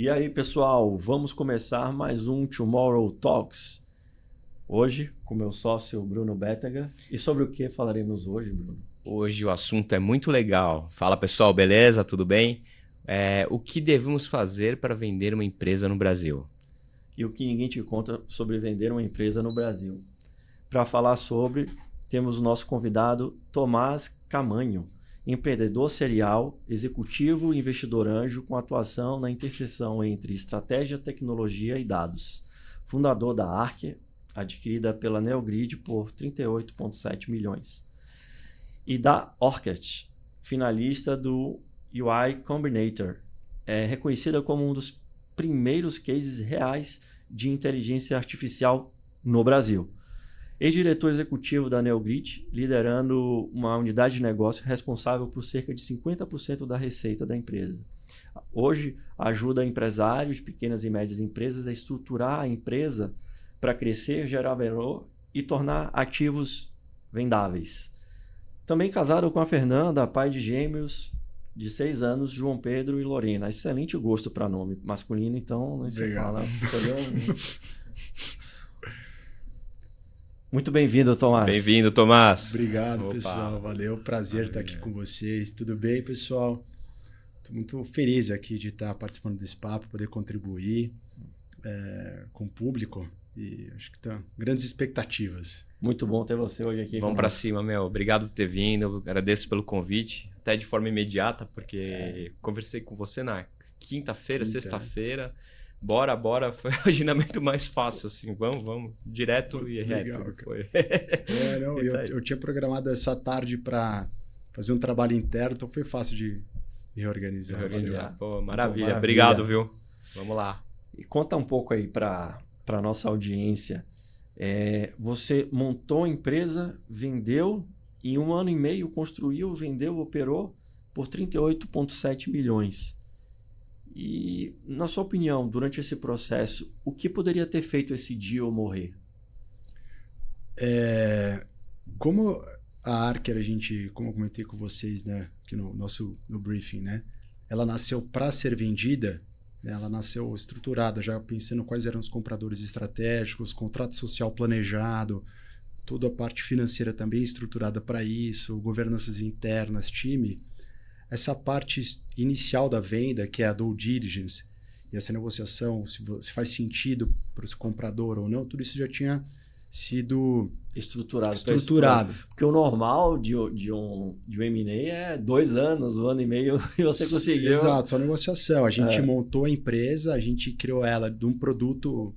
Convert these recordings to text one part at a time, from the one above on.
E aí, pessoal, vamos começar mais um Tomorrow Talks. Hoje, com meu sócio Bruno Bétega. E sobre o que falaremos hoje, Bruno? Hoje o assunto é muito legal. Fala, pessoal, beleza? Tudo bem? O que devemos fazer para vender uma empresa no Brasil? E o que ninguém te conta sobre vender uma empresa no Brasil. Para falar sobre, temos o nosso convidado Tomás Camanho, empreendedor serial, executivo e investidor anjo com atuação na interseção entre estratégia, tecnologia e dados. Fundador da Archer, adquirida pela Neogrid por 38,7 milhões. E da Orchest, finalista do UI Combinator. É reconhecida como um dos primeiros cases reais de inteligência artificial no Brasil. Ex-diretor executivo da Neogrid, liderando uma unidade de negócio responsável por cerca de 50% da receita da empresa. Hoje, ajuda empresários, pequenas e médias empresas a estruturar a empresa para crescer, gerar valor e tornar ativos vendáveis. Também casado com a Fernanda, pai de gêmeos de 6 anos, João Pedro e Lorena. Excelente gosto para nome masculino, então nem se fala. Muito bem-vindo, Tomás. Bem-vindo, Tomás. Obrigado, pessoal. Valeu, prazer estar aqui com vocês. Tudo bem, pessoal? Estou muito feliz aqui de estar participando desse papo, poder contribuir com o público e acho que estão grandes expectativas. Muito bom ter você hoje aqui. Vamos para cima, meu. Obrigado por ter vindo. Agradeço pelo convite, até de forma imediata, porque conversei com você na quinta-feira, sexta-feira. Bora. Foi o agendamento mais fácil, assim. Vamos, direto e reto. Foi. Eu tinha programado essa tarde para fazer um trabalho interno, então foi fácil de reorganizar. Pô, maravilha. Obrigado, viu? Vamos lá. E conta um pouco aí para a nossa audiência. Você montou a empresa, vendeu, em 1 ano e meio construiu, vendeu, operou por 38,7 milhões. E, na sua opinião, durante esse processo, o que poderia ter feito esse deal morrer? Como a Archer, como eu comentei com vocês, né, aqui no briefing, né, ela nasceu para ser vendida, né, ela nasceu estruturada, já pensando quais eram os compradores estratégicos, contrato social planejado, toda a parte financeira também estruturada para isso, governanças internas, time. Essa parte inicial da venda, que é a due diligence, e essa negociação, se faz sentido para o comprador ou não, tudo isso já tinha sido estruturado. Porque o normal de um M&A é 2 anos, 1 ano e meio, e você conseguiu. Exato, só negociação. A gente montou a empresa, a gente criou ela de um produto,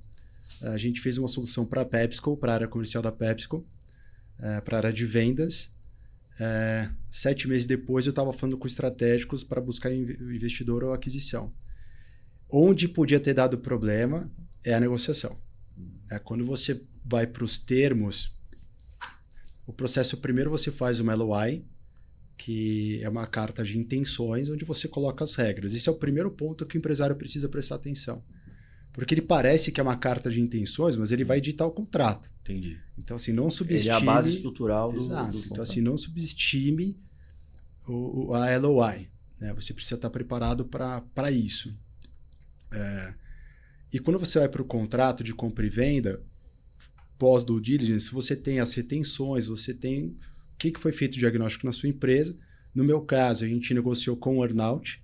a gente fez uma solução para a PepsiCo, para a área comercial da PepsiCo, para a área de vendas. 7 meses depois eu estava falando com estratégicos para buscar investidor ou aquisição. Onde podia ter dado problema é a negociação. Quando você vai para os termos, o processo primeiro você faz uma LOI, que é uma carta de intenções, onde você coloca as regras. Esse é o primeiro ponto que o empresário precisa prestar atenção. Porque ele parece que é uma carta de intenções, mas ele vai editar o contrato. Entendi. Então, assim, não subestime... Ele é a base estrutural do Exato. contrato. Então, assim, não subestime a LOI. Né? Você precisa estar preparado para isso. E quando você vai para o contrato de compra e venda, pós-due diligence, você tem as retenções, você tem o que foi feito o diagnóstico na sua empresa. No meu caso, a gente negociou com o earn-out.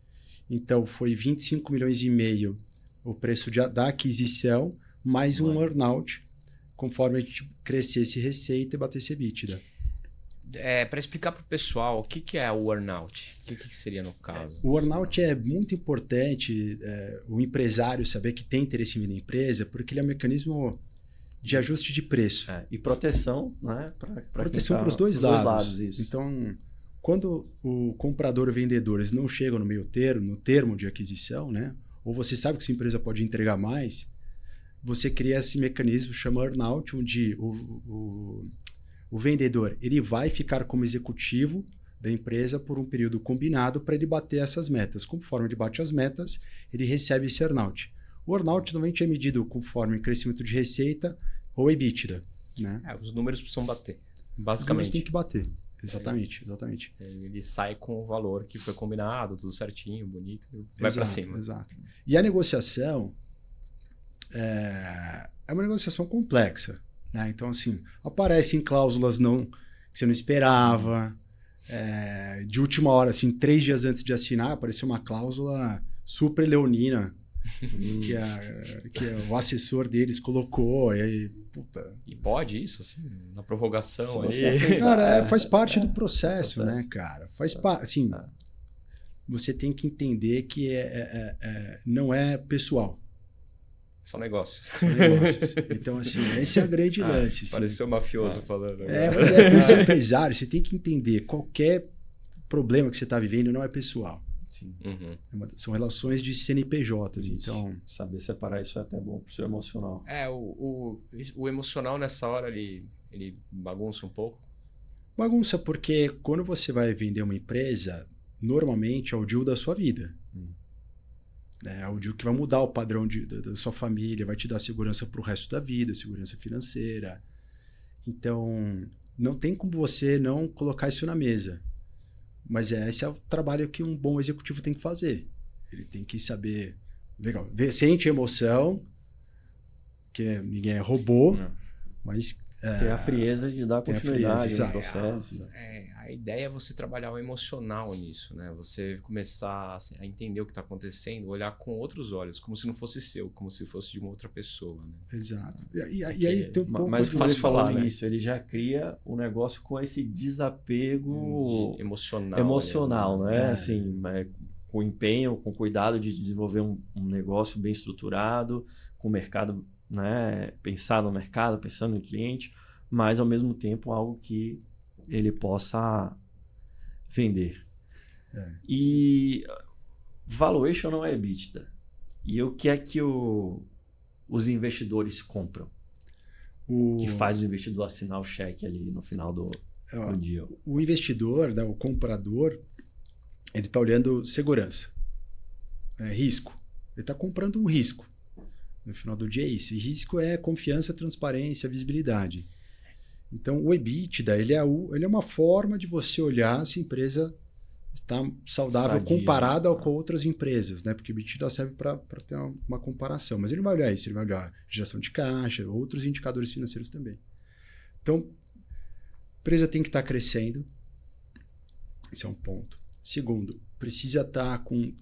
Então, foi 25 milhões e meio o preço da aquisição, mais um earn-out, conforme a gente crescesse receita e batesse EBITDA. Para explicar para o pessoal, o que é o earn-out? O que seria no caso? O earn-out é muito importante, o empresário saber que tem interesse em empresa, porque ele é um mecanismo de ajuste de preço. E proteção, né? Proteção para os dois lados. Isso. Então, quando o comprador e o vendedor eles não chegam no termo de aquisição, né? Ou você sabe que sua empresa pode entregar mais, você cria esse mecanismo chama earn-out, onde o vendedor ele vai ficar como executivo da empresa por um período combinado para ele bater essas metas. Conforme ele bate as metas, ele recebe esse earn-out. O earn-out normalmente é medido conforme crescimento de receita ou EBITDA. Né? Os números precisam bater, Os basicamente. números têm que bater. Exatamente, exatamente. Ele sai com o valor que foi combinado, tudo certinho, bonito, vai para cima. Exato. E a negociação é uma negociação complexa, né? Então, assim, aparecem cláusulas que você não esperava. De última hora, assim, 3 dias antes de assinar, apareceu uma cláusula super leonina que o assessor deles colocou. E aí, puta. E pode isso, assim, na prorrogação Cara, faz parte do processo, né, cara? Faz parte, assim, você tem que entender que não é pessoal. São negócios. São negócios. Então, assim, esse é o grande lance. Assim. Pareceu mafioso falando. Mas você é empresário, você tem que entender qualquer problema que você está vivendo não é pessoal. Sim. Uhum. São relações de CNPJs, Isso. então... Saber separar isso é até bom pro seu emocional. O emocional nessa hora, ele bagunça um pouco? Bagunça porque quando você vai vender uma empresa, normalmente é o deal da sua vida. É o deal que vai mudar o padrão da sua família, vai te dar segurança para o resto da vida, segurança financeira. Então, não tem como você não colocar isso na mesa. Mas esse é o trabalho que um bom executivo tem que fazer. Ele tem que saber... Legal, sente emoção, que ninguém é robô, mas... Ter a frieza de dar continuidade no processo. A ideia é você trabalhar o emocional nisso, né? Você começar a entender o que está acontecendo, olhar com outros olhos, como se não fosse seu, como se fosse de uma outra pessoa. Né? Exato. E aí tem um pouco... Mas fácil ele falar, falando né? isso, ele já cria o negócio com esse desapego emocional, né? Assim, com empenho, com cuidado de desenvolver um negócio bem estruturado, com o mercado, né? Pensar no mercado, pensando no cliente, mas ao mesmo tempo algo que ele possa vender. E valuation não é EBITDA. E o que é que os investidores compram? Que faz o investidor assinar o cheque ali no final do dia. O investidor, né, o comprador, ele está olhando segurança, risco. Ele está comprando um risco. No final do dia é isso. E risco é confiança, transparência, visibilidade. Então, o EBITDA, ele é uma forma de você olhar se a empresa está saudável comparada com outras empresas, né? Porque o EBITDA serve para ter uma comparação. Mas ele não vai olhar isso, ele vai olhar geração de caixa, outros indicadores financeiros também. Então, a empresa tem que estar crescendo. Esse é um ponto. Segundo, precisa estar com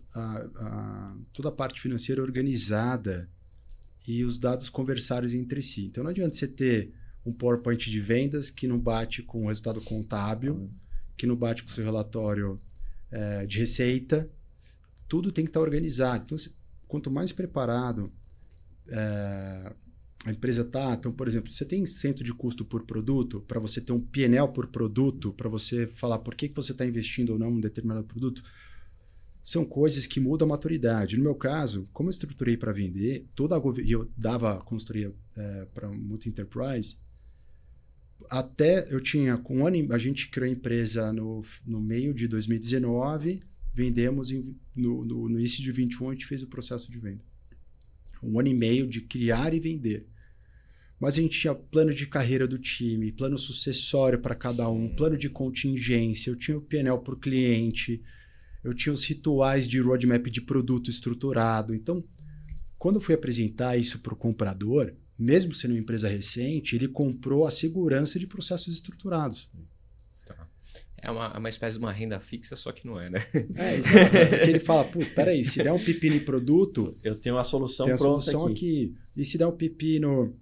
toda a parte financeira organizada e os dados conversarem entre si. Então, não adianta você ter um PowerPoint de vendas que não bate com o resultado contábil, que não bate com o seu relatório de receita. Tudo tem que estar organizado. Então, quanto mais preparado a empresa está... Então, por exemplo, você tem centro de custo por produto, para você ter um P&L por produto, para você falar por que você está investindo ou não em um determinado produto, são coisas que mudam a maturidade. No meu caso, como eu estruturei para vender, e eu dava consultoria para Multi Enterprise, até eu tinha, com um ano, a gente criou a empresa no meio de 2019, vendemos no início de 21, a gente fez o processo de venda. 1 ano e meio de criar e vender. Mas a gente tinha plano de carreira do time, plano sucessório para cada um, plano de contingência, eu tinha o P&L para o cliente, eu tinha os rituais de roadmap de produto estruturado. Então, quando eu fui apresentar isso para o comprador, mesmo sendo uma empresa recente, ele comprou a segurança de processos estruturados. Tá. É uma espécie de uma renda fixa, só que não é, né? Exato. Porque ele fala, peraí, se der um pepino em produto... Eu tenho a solução tem a pronta solução aqui. E se der um pepino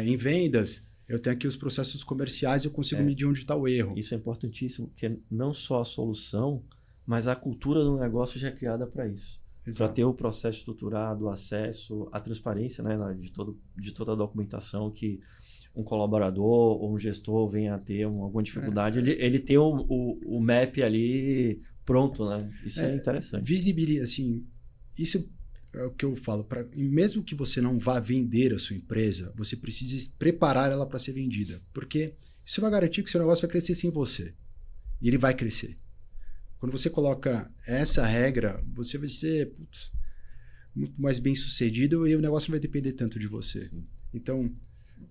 em vendas, eu tenho aqui os processos comerciais e eu consigo medir onde está o erro. Isso é importantíssimo, porque não só a solução, mas a cultura do negócio já é criada para isso. Para ter o processo estruturado, o acesso, a transparência, né, de toda a documentação que um colaborador ou um gestor venha a ter alguma dificuldade, ele tem o map ali pronto, né? Isso é interessante. Visibilidade, assim, isso é o que eu falo. Mesmo que você não vá vender a sua empresa, você precisa preparar ela para ser vendida. Porque isso vai garantir que o seu negócio vai crescer sem você. E ele vai crescer. Quando você coloca essa regra, você vai ser muito mais bem sucedido e o negócio não vai depender tanto de você. Sim. Então,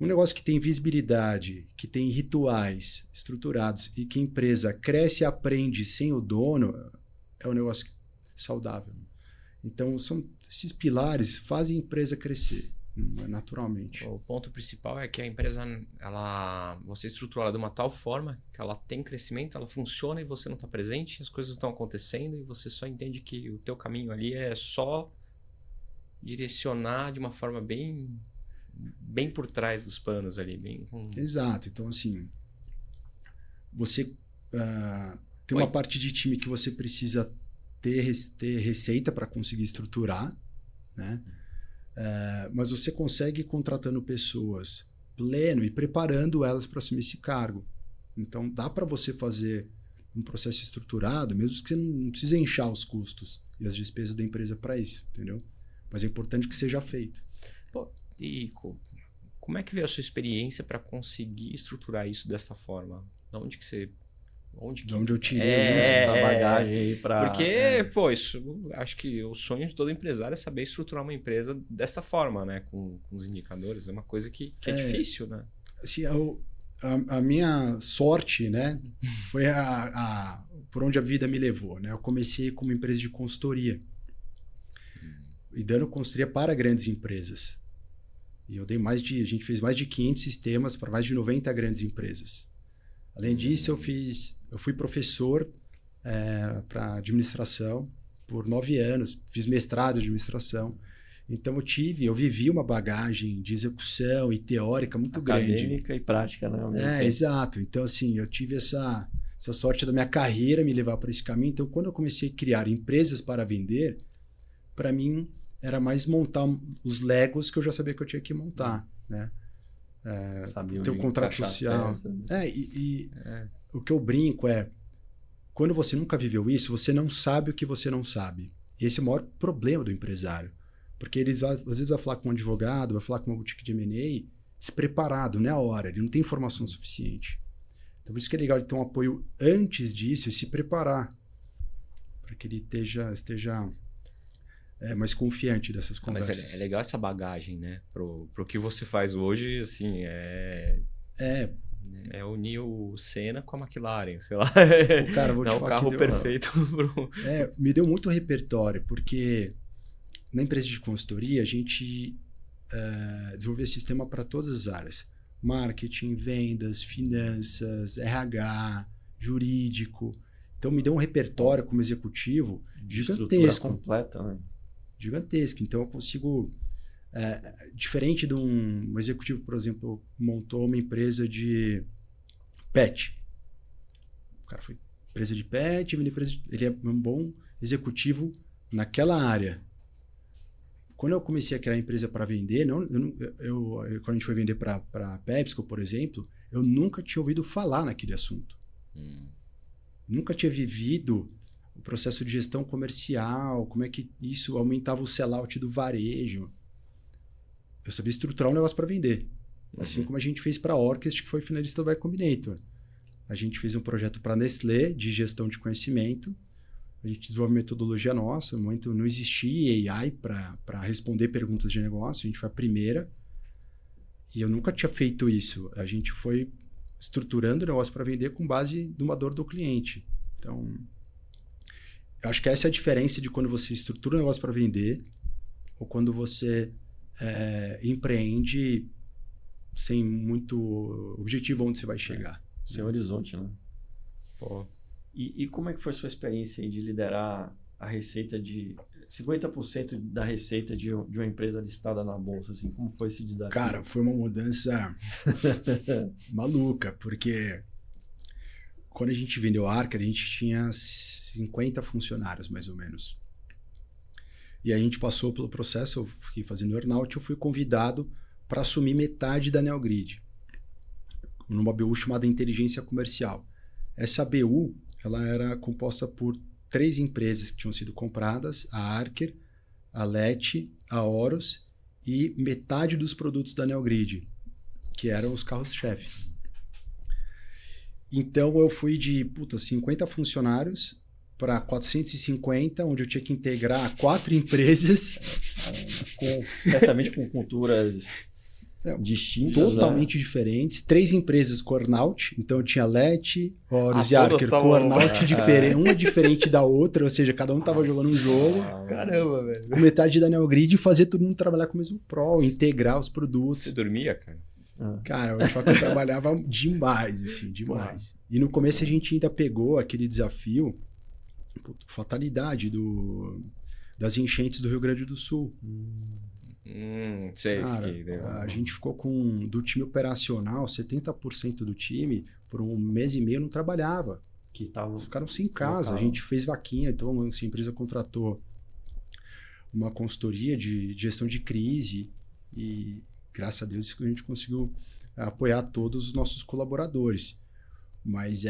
Um negócio que tem visibilidade, que tem rituais estruturados e que a empresa cresce e aprende sem o dono, é um negócio saudável. Então, esses pilares fazem a empresa crescer naturalmente. O ponto principal é que a empresa, você estrutura ela de uma tal forma que ela tem crescimento, ela funciona e você não está presente, as coisas estão acontecendo e você só entende que o teu caminho ali é só direcionar de uma forma bem por trás dos panos ali. Exato. Então, assim, você tem uma parte de time que você precisa ter receita para conseguir estruturar, né? Mas você consegue contratando pessoas pleno e preparando elas para assumir esse cargo. Então, dá para você fazer um processo estruturado, mesmo que você não precise inchar os custos e as despesas da empresa para isso, entendeu? Mas é importante que seja feito. Pô, e como é que veio a sua experiência para conseguir estruturar isso dessa forma? De onde que você... De onde eu tirei essa bagagem aí para... Porque, pô, isso, acho que o sonho de todo empresário é saber estruturar uma empresa dessa forma, né? Com os indicadores. É uma coisa que é difícil, né? Assim, a minha sorte, né? Foi por onde a vida me levou, né? Eu comecei como empresa de consultoria. E dando consultoria para grandes empresas. E a gente fez mais de 500 sistemas para mais de 90 grandes empresas. Além disso, eu fui professor para administração por 9 anos, fiz mestrado em administração. Então eu vivi uma bagagem de execução e teórica muito grande. Acadêmica e prática, né? Exato. Então, assim, eu tive essa sorte da minha carreira me levar para esse caminho. Então, quando eu comecei a criar empresas para vender, para mim era mais montar os Legos que eu já sabia que eu tinha que montar, né? Ter um contrato social. O que eu brinco quando você nunca viveu isso, você não sabe o que você não sabe. E esse é o maior problema do empresário. Porque às vezes vai falar com um advogado, vai falar com uma boutique de M&A despreparado, não é a hora, ele não tem informação suficiente. Então, por isso que é legal ele ter um apoio antes disso e se preparar para que ele esteja mais confiante dessas conversas. Mas é legal essa bagagem, né? Pro que você faz hoje, assim, é unir o Senna com a McLaren, sei lá. Cara, vou te dar o falar carro que perfeito. Me deu muito repertório, porque na empresa de consultoria a gente desenvolvia sistema para todas as áreas. Marketing, vendas, finanças, RH, jurídico. Então me deu um repertório como executivo gigantesco. Completa, né? Gigantesco. Então eu consigo, diferente de um executivo, por exemplo, montou uma empresa de pet. O cara foi empresa de pet, ele é um bom executivo naquela área. Quando eu comecei a criar empresa para vender, quando a gente foi vender para a PepsiCo, por exemplo, eu nunca tinha ouvido falar naquele assunto. Nunca tinha vivido o processo de gestão comercial, como é que isso aumentava o sell-out do varejo. Eu sabia estruturar um negócio para vender. Assim como a gente fez para a Orchest, que foi finalista do Y Combinator. A gente fez um projeto para a Nestlé de gestão de conhecimento. A gente desenvolveu metodologia nossa. No momento não existia AI para responder perguntas de negócio. A gente foi a primeira. E eu nunca tinha feito isso. A gente foi estruturando o negócio para vender com base numa dor do cliente. Então, eu acho que essa é a diferença de quando você estrutura um negócio para vender ou quando você empreende sem muito objetivo onde você vai chegar. Sem horizonte, né? Pô. E como é que foi a sua experiência aí de liderar a receita de 50% da receita de uma empresa listada na bolsa? Assim, como foi esse desafio? Cara, foi uma mudança maluca, porque quando a gente vendeu a Arca, a gente tinha 50 funcionários, mais ou menos. E a gente passou pelo processo, eu fiquei fazendo earnout, eu fui convidado para assumir metade da Neogrid, numa BU chamada Inteligência Comercial. Essa BU, ela era composta por 3 empresas que tinham sido compradas, a Archer, a Leti, a Horus e metade dos produtos da Neogrid, que eram os carros-chefe. Então eu fui de 50 funcionários para 450, onde eu tinha que integrar 4 empresas. Certamente com culturas distintas. Totalmente diferentes. 3 empresas Cornaut. Então eu tinha Let, Horus e todas Archer. tavam- Cornaut diferente, uma diferente da outra, ou seja, cada um tava jogando um jogo. Caramba, velho. Com metade da NeoGrid e fazer todo mundo trabalhar com o mesmo Pro, integrar os produtos. Você dormia, cara? Cara, eu vou te falar que eu trabalhava demais, assim, demais. E no começo a gente ainda pegou aquele desafio, fatalidade das enchentes do Rio Grande do Sul. Sei, Cara, a gente ficou do time operacional, 70% do time, por 1 mês e meio não trabalhava. Que estavam... Ficaram sem casa. Local. A gente fez vaquinha, então essa empresa contratou uma consultoria de gestão de crise e, graças a Deus, a gente conseguiu apoiar todos os nossos colaboradores. Mas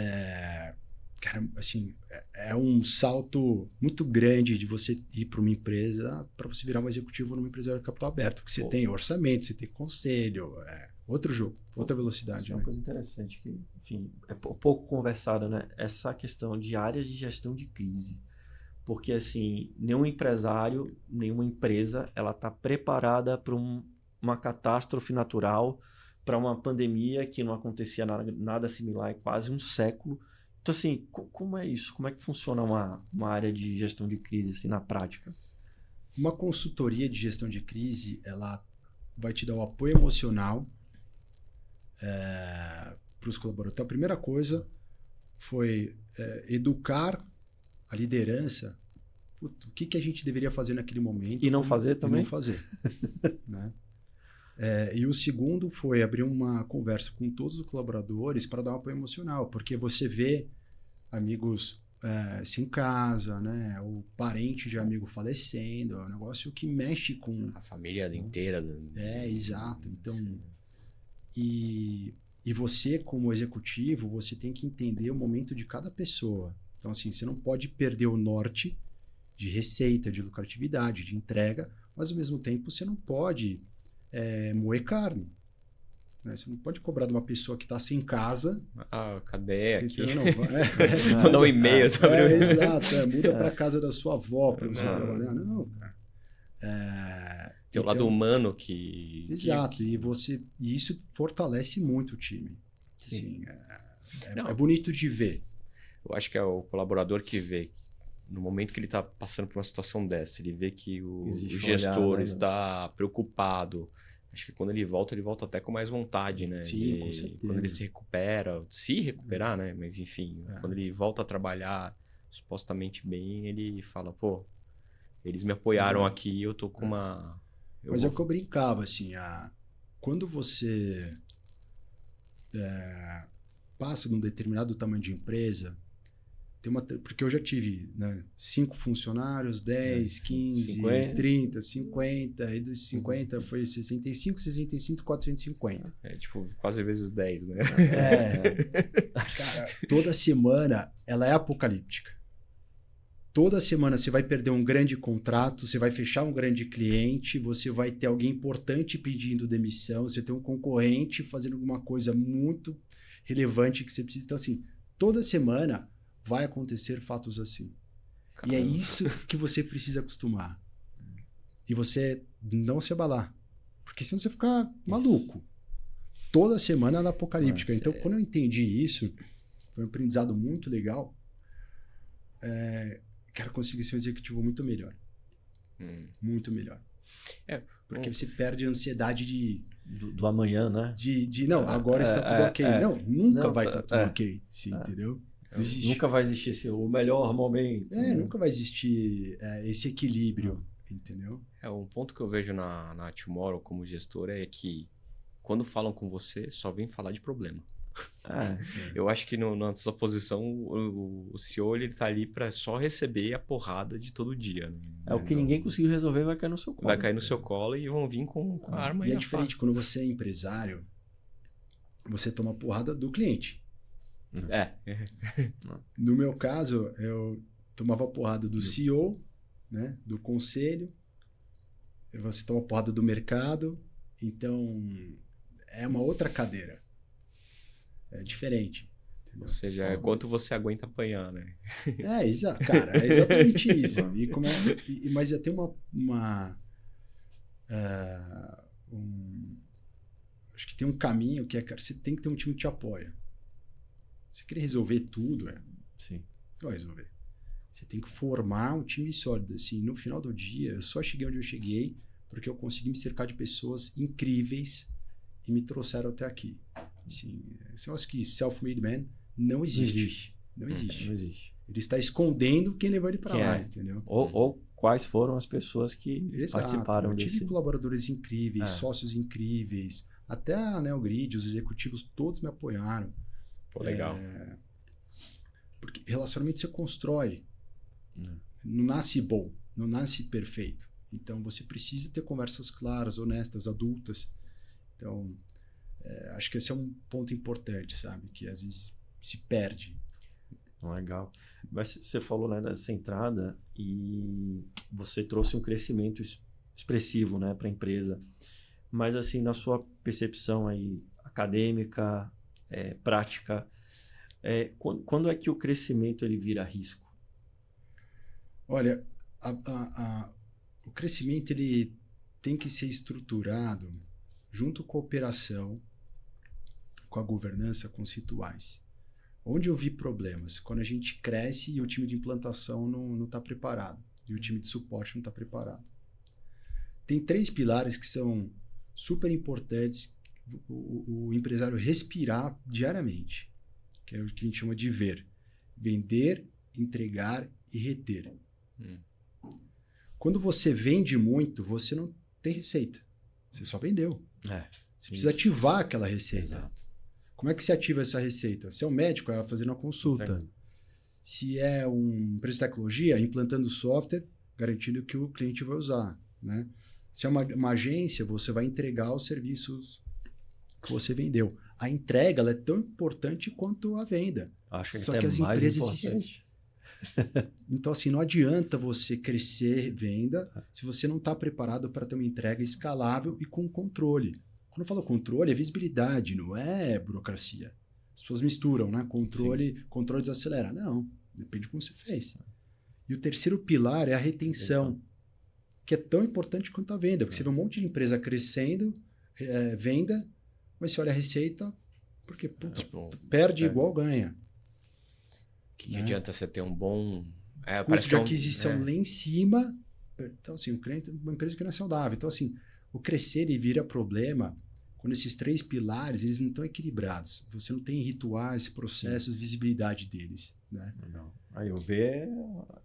cara, assim, é um salto muito grande de você ir para uma empresa para você virar um executivo numa empresa de capital aberto, porque você tem orçamento, você tem conselho, outro jogo, outra velocidade. Isso é uma né? coisa interessante que, enfim, é pouco conversada, né? Essa questão de áreas de gestão de crise. Porque, assim, nenhum empresário, nenhuma empresa, ela está preparada para uma catástrofe natural, para uma pandemia que não acontecia nada similar em quase um século. Então, assim, como é isso? Como é que funciona uma área de gestão de crise, assim, na prática? Uma consultoria de gestão de crise, ela vai te dar o apoio emocional para os colaboradores. Então, a primeira coisa foi educar a liderança, o que a gente deveria fazer naquele momento. E não fazer também? E não fazer. Né? E o segundo foi abrir uma conversa com todos os colaboradores para dar um apoio emocional, porque você vê amigos sem casa, né? O parente de amigo falecendo, é um negócio que mexe com... A família inteira. exato. Então, e você, como executivo, você tem que entender o momento de cada pessoa. Então, assim, você não pode perder o norte de receita, de lucratividade, de entrega, mas, ao mesmo tempo, você não pode moer carne. Né? Você não pode cobrar de uma pessoa que está sem casa. Cadê aqui? Não, Mandar um e-mail, sabe? Exato. Muda para casa da sua avó para você trabalhar. Não, cara. Tem o lado humano que... Exato. E isso fortalece muito o time. Sim. Assim, é bonito de ver. Eu acho que é o colaborador que vê, no momento que ele está passando por uma situação dessa, ele vê que o gestor está preocupado. Acho que quando ele volta até com mais vontade, né? Sim, com certeza. Quando ele se recuperar, né? Mas enfim, quando ele volta a trabalhar supostamente bem, ele fala, pô, eles me apoiaram aqui, eu tô com uma... Mas é o que eu brincava, assim, quando você passa num determinado tamanho de empresa, porque eu já tive 5 funcionários, 10, 15, 50. 30, 50, e dos 50 foi 65, 450. Tipo, quase vezes 10, né? Cara, toda semana ela é apocalíptica. Toda semana você vai perder um grande contrato, você vai fechar um grande cliente, você vai ter alguém importante pedindo demissão, você tem um concorrente fazendo alguma coisa muito relevante que você precisa. Então, assim, toda semana vai acontecer fatos assim. Caramba. E é isso que você precisa acostumar. E você não se abalar. Porque senão você fica maluco. Toda semana ela é apocalíptica. Então, quando eu entendi isso, foi um aprendizado muito legal. Quero conseguir ser um executivo muito melhor. Muito melhor. Porque você perde a ansiedade do amanhã, né? Não, agora está tudo ok. Não, nunca vai estar tudo ok. Sim, entendeu? Nunca vai existir o melhor momento. Nunca vai existir esse equilíbrio, entendeu? Um ponto que eu vejo na Tomorrow como gestor é que quando falam com você, só vem falar de problema. Eu acho que na sua posição, o CEO ele tá ali para só receber a porrada de todo dia. Né? O que ninguém conseguiu resolver vai cair no seu colo. Vai cair no seu colo e vão vir com a arma. E é diferente, quando você é empresário, você toma porrada do cliente. No meu caso, eu tomava porrada do CEO, né, do conselho, você toma porrada do mercado, então é uma outra cadeira. É diferente. Entendeu? Ou seja, é quanto você aguenta apanhar, né? Cara, é exatamente isso. Mas tem acho que tem um caminho que é, cara, você tem que ter um time que te apoia. Você querer resolver tudo, Sim. você não vai resolver. Você tem que formar um time sólido. Assim, no final do dia, eu só cheguei onde eu cheguei porque eu consegui me cercar de pessoas incríveis e me trouxeram até aqui. Assim, esse negócio que self-made man não existe. Não existe. Não existe. Ele está escondendo quem levou ele para lá, é? entendeu? Ou quais foram as pessoas que participaram eu tive desse... colaboradores incríveis, sócios incríveis, até a Neogrid, os executivos todos me apoiaram. Pô, legal. Porque relacionamento você constrói. Não nasce bom, não nasce perfeito. Então você precisa ter conversas claras, honestas, adultas. Então, acho que esse é um ponto importante, sabe? Que às vezes se perde. Legal. Mas você falou, né, dessa entrada e você trouxe um crescimento expressivo, né, para a empresa. Mas assim, na sua percepção aí acadêmica, prática, quando é que o crescimento ele vira risco? Olha, o crescimento ele tem que ser estruturado junto com a operação, com a governança, com os rituais. Onde eu vi problemas? Quando a gente cresce e o time de implantação não está preparado. E o time de suporte não está preparado. Tem 3 pilares que são super importantes o empresário respirar diariamente. Que é o que a gente chama de ver. Vender, entregar e reter. Quando você vende muito, você não tem receita. Você só vendeu. Você precisa ativar aquela receita. Exato. Como é que se ativa essa receita? Se é um médico, é fazendo uma consulta. Entendi. Se é uma empresa de tecnologia, implantando software, garantindo que o cliente vai usar. Né? Se é uma agência, você vai entregar os serviços que você vendeu. A entrega ela é tão importante quanto a venda. Acho Só até que as mais empresas importante. Então, assim, não adianta você crescer venda se você não está preparado para ter uma entrega escalável e com controle. Quando eu falo controle, é visibilidade, não é burocracia. As pessoas misturam, né? Controle desacelera. Não, depende de como você fez. E o terceiro pilar é a retenção, que é tão importante quanto a venda. Porque você vê um monte de empresa crescendo, venda, mas você olha a receita, porque perde igual ganha. O que adianta você ter um bom... custo de aquisição lá em cima. Então, assim, uma empresa que não é saudável. Então, assim, o crescer e vira problema quando esses 3 pilares eles não estão equilibrados. Você não tem rituais, processos, visibilidade deles. Né? Não. Aí o V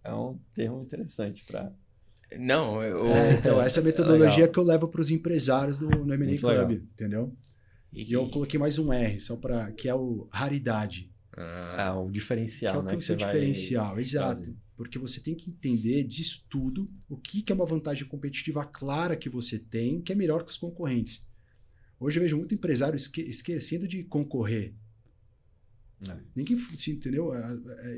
é um termo interessante para... Não, então, essa é a metodologia que eu levo para os empresários no M&A Club, legal. entendeu? E eu coloquei mais um R, só para que é o raridade. o diferencial, que é o né? que é o seu diferencial, exato. trazer. Porque você tem que entender disso tudo o que é uma vantagem competitiva clara que você tem, que é melhor que os concorrentes. Hoje eu vejo muito empresário esquecendo de concorrer. Ninguém se entendeu,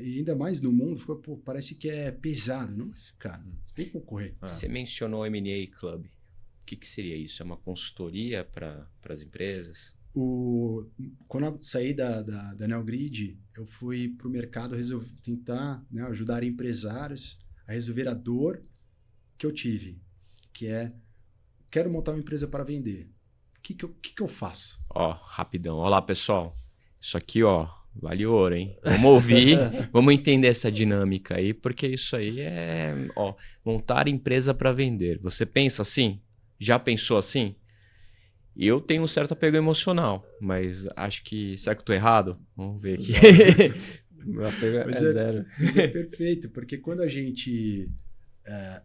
e ainda mais no mundo, parece que é pesado. Não, cara, você tem que concorrer. Você mencionou o M&A Club. O que seria isso? É uma consultoria para as empresas? Quando eu saí da Neogrid, eu fui para o mercado tentar ajudar empresários a resolver a dor que eu tive, que é, quero montar uma empresa para vender. O que eu faço? Rapidão. Olá, pessoal. Isso aqui, vale ouro, hein? Vamos ouvir, vamos entender essa dinâmica aí, porque isso aí é, montar empresa para vender. Você pensa assim? Já pensou assim? Eu tenho um certo apego emocional, mas acho que... Será que eu tô errado? Vamos ver aqui. Meu apego é zero. Mas é perfeito, porque quando a gente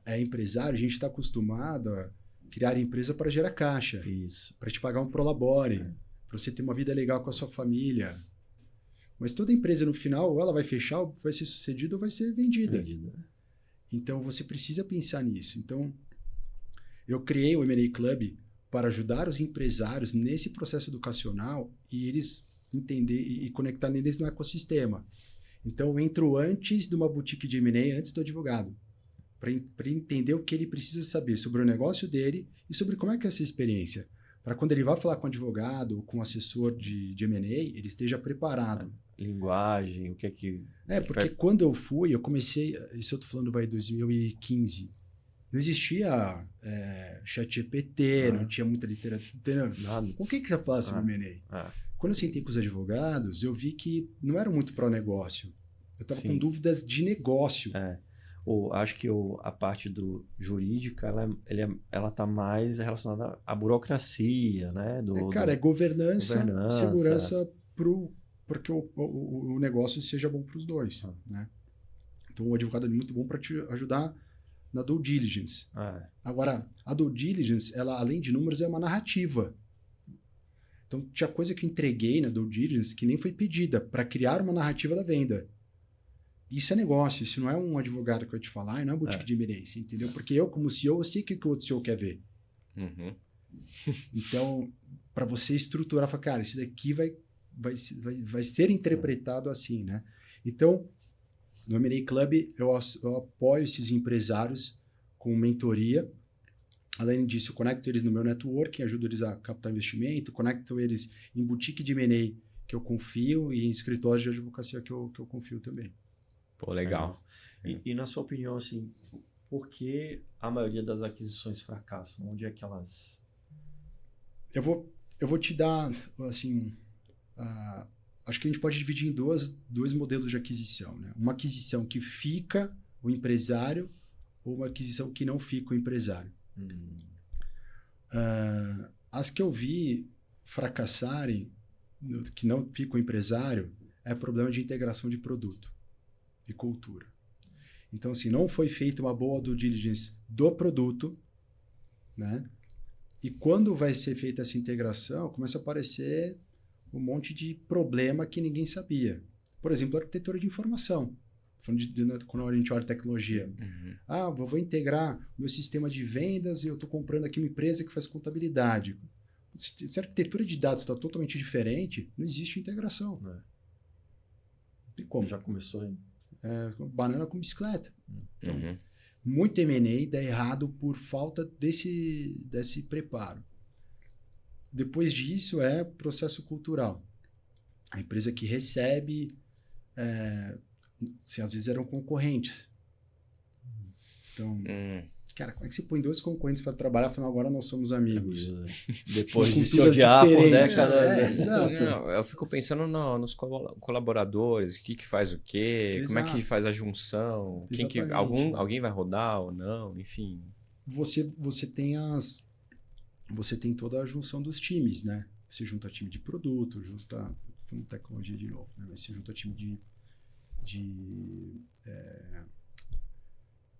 é empresário, a gente está acostumado a criar empresa para gerar caixa. Isso. Para te pagar um prolabore, para você ter uma vida legal com a sua família. Mas toda empresa, no final, ou ela vai fechar, ou vai ser sucedida, ou vai ser vendida. Então, você precisa pensar nisso. Então, eu criei o M&A Club para ajudar os empresários nesse processo educacional e eles entender e conectar neles no ecossistema. Então, eu entro antes de uma boutique de M&A, antes do advogado, para entender o que ele precisa saber sobre o negócio dele e sobre como é que é essa experiência. Para quando ele vai falar com o advogado ou com o assessor de M&A, ele esteja preparado. Linguagem, o que porque quando eu comecei, isso eu estou falando vai 2015, Não existia ChatGPT, não tinha muita literatura. Nada. Com o que você fala sobre M&A? Quando eu sentei com os advogados, eu vi que não era muito pró-negócio. Eu estava com dúvidas de negócio. Acho que a parte jurídica, ela está mais relacionada à burocracia, né? É governança, segurança para que o negócio seja bom para os dois. Né? Então, o advogado é muito bom para te ajudar na due diligence. Agora, a due diligence, ela, além de números, é uma narrativa. Então, tinha coisa que eu entreguei na due diligence que nem foi pedida para criar uma narrativa da venda. Isso é negócio, isso não é um advogado que vai te falar, não é boutique de M&A, entendeu? Porque eu, como CEO, eu sei o que o outro CEO quer ver. Uhum. Então, para você estruturar, falar, cara, isso daqui vai ser interpretado assim, né? Então, no M&A Club, eu apoio esses empresários com mentoria. Além disso, eu conecto eles no meu networking, ajudo eles a captar investimento, conecto eles em boutique de M&A que eu confio e em escritórios de advocacia que eu confio também. Pô, legal. E na sua opinião, assim, por que a maioria das aquisições fracassam? Onde é que elas... Eu vou te dar, assim... acho que a gente pode dividir em dois modelos de aquisição. Né? Uma aquisição que fica o empresário ou uma aquisição que não fica o empresário. As que eu vi fracassarem, que não fica o empresário, é problema de integração de produto e cultura. Então, assim, não foi feita uma boa due diligence do produto, né? E quando vai ser feita essa integração, começa a aparecer um monte de problema que ninguém sabia. Por exemplo, a arquitetura de informação. Quando a gente olha tecnologia. Uhum. Vou integrar o meu sistema de vendas e eu estou comprando aqui uma empresa que faz contabilidade. Se a arquitetura de dados está totalmente diferente, não existe integração. Não tem como. Já começou aí. Banana com bicicleta. Então, Uhum. muito M&A dá errado por falta desse preparo. Depois disso é processo cultural. A empresa que recebe, assim, às vezes eram concorrentes. Então, cara, como é que você põe dois concorrentes para trabalhar, afinal agora nós somos amigos? Depois de se odiar por décadas. Exato. Não, eu fico pensando nos colaboradores, o que faz o quê, como é que faz a junção, alguém vai rodar ou não, enfim. Você tem toda a junção dos times, né? Você junta time de produto, junta tecnologia de novo, né? Você junta time de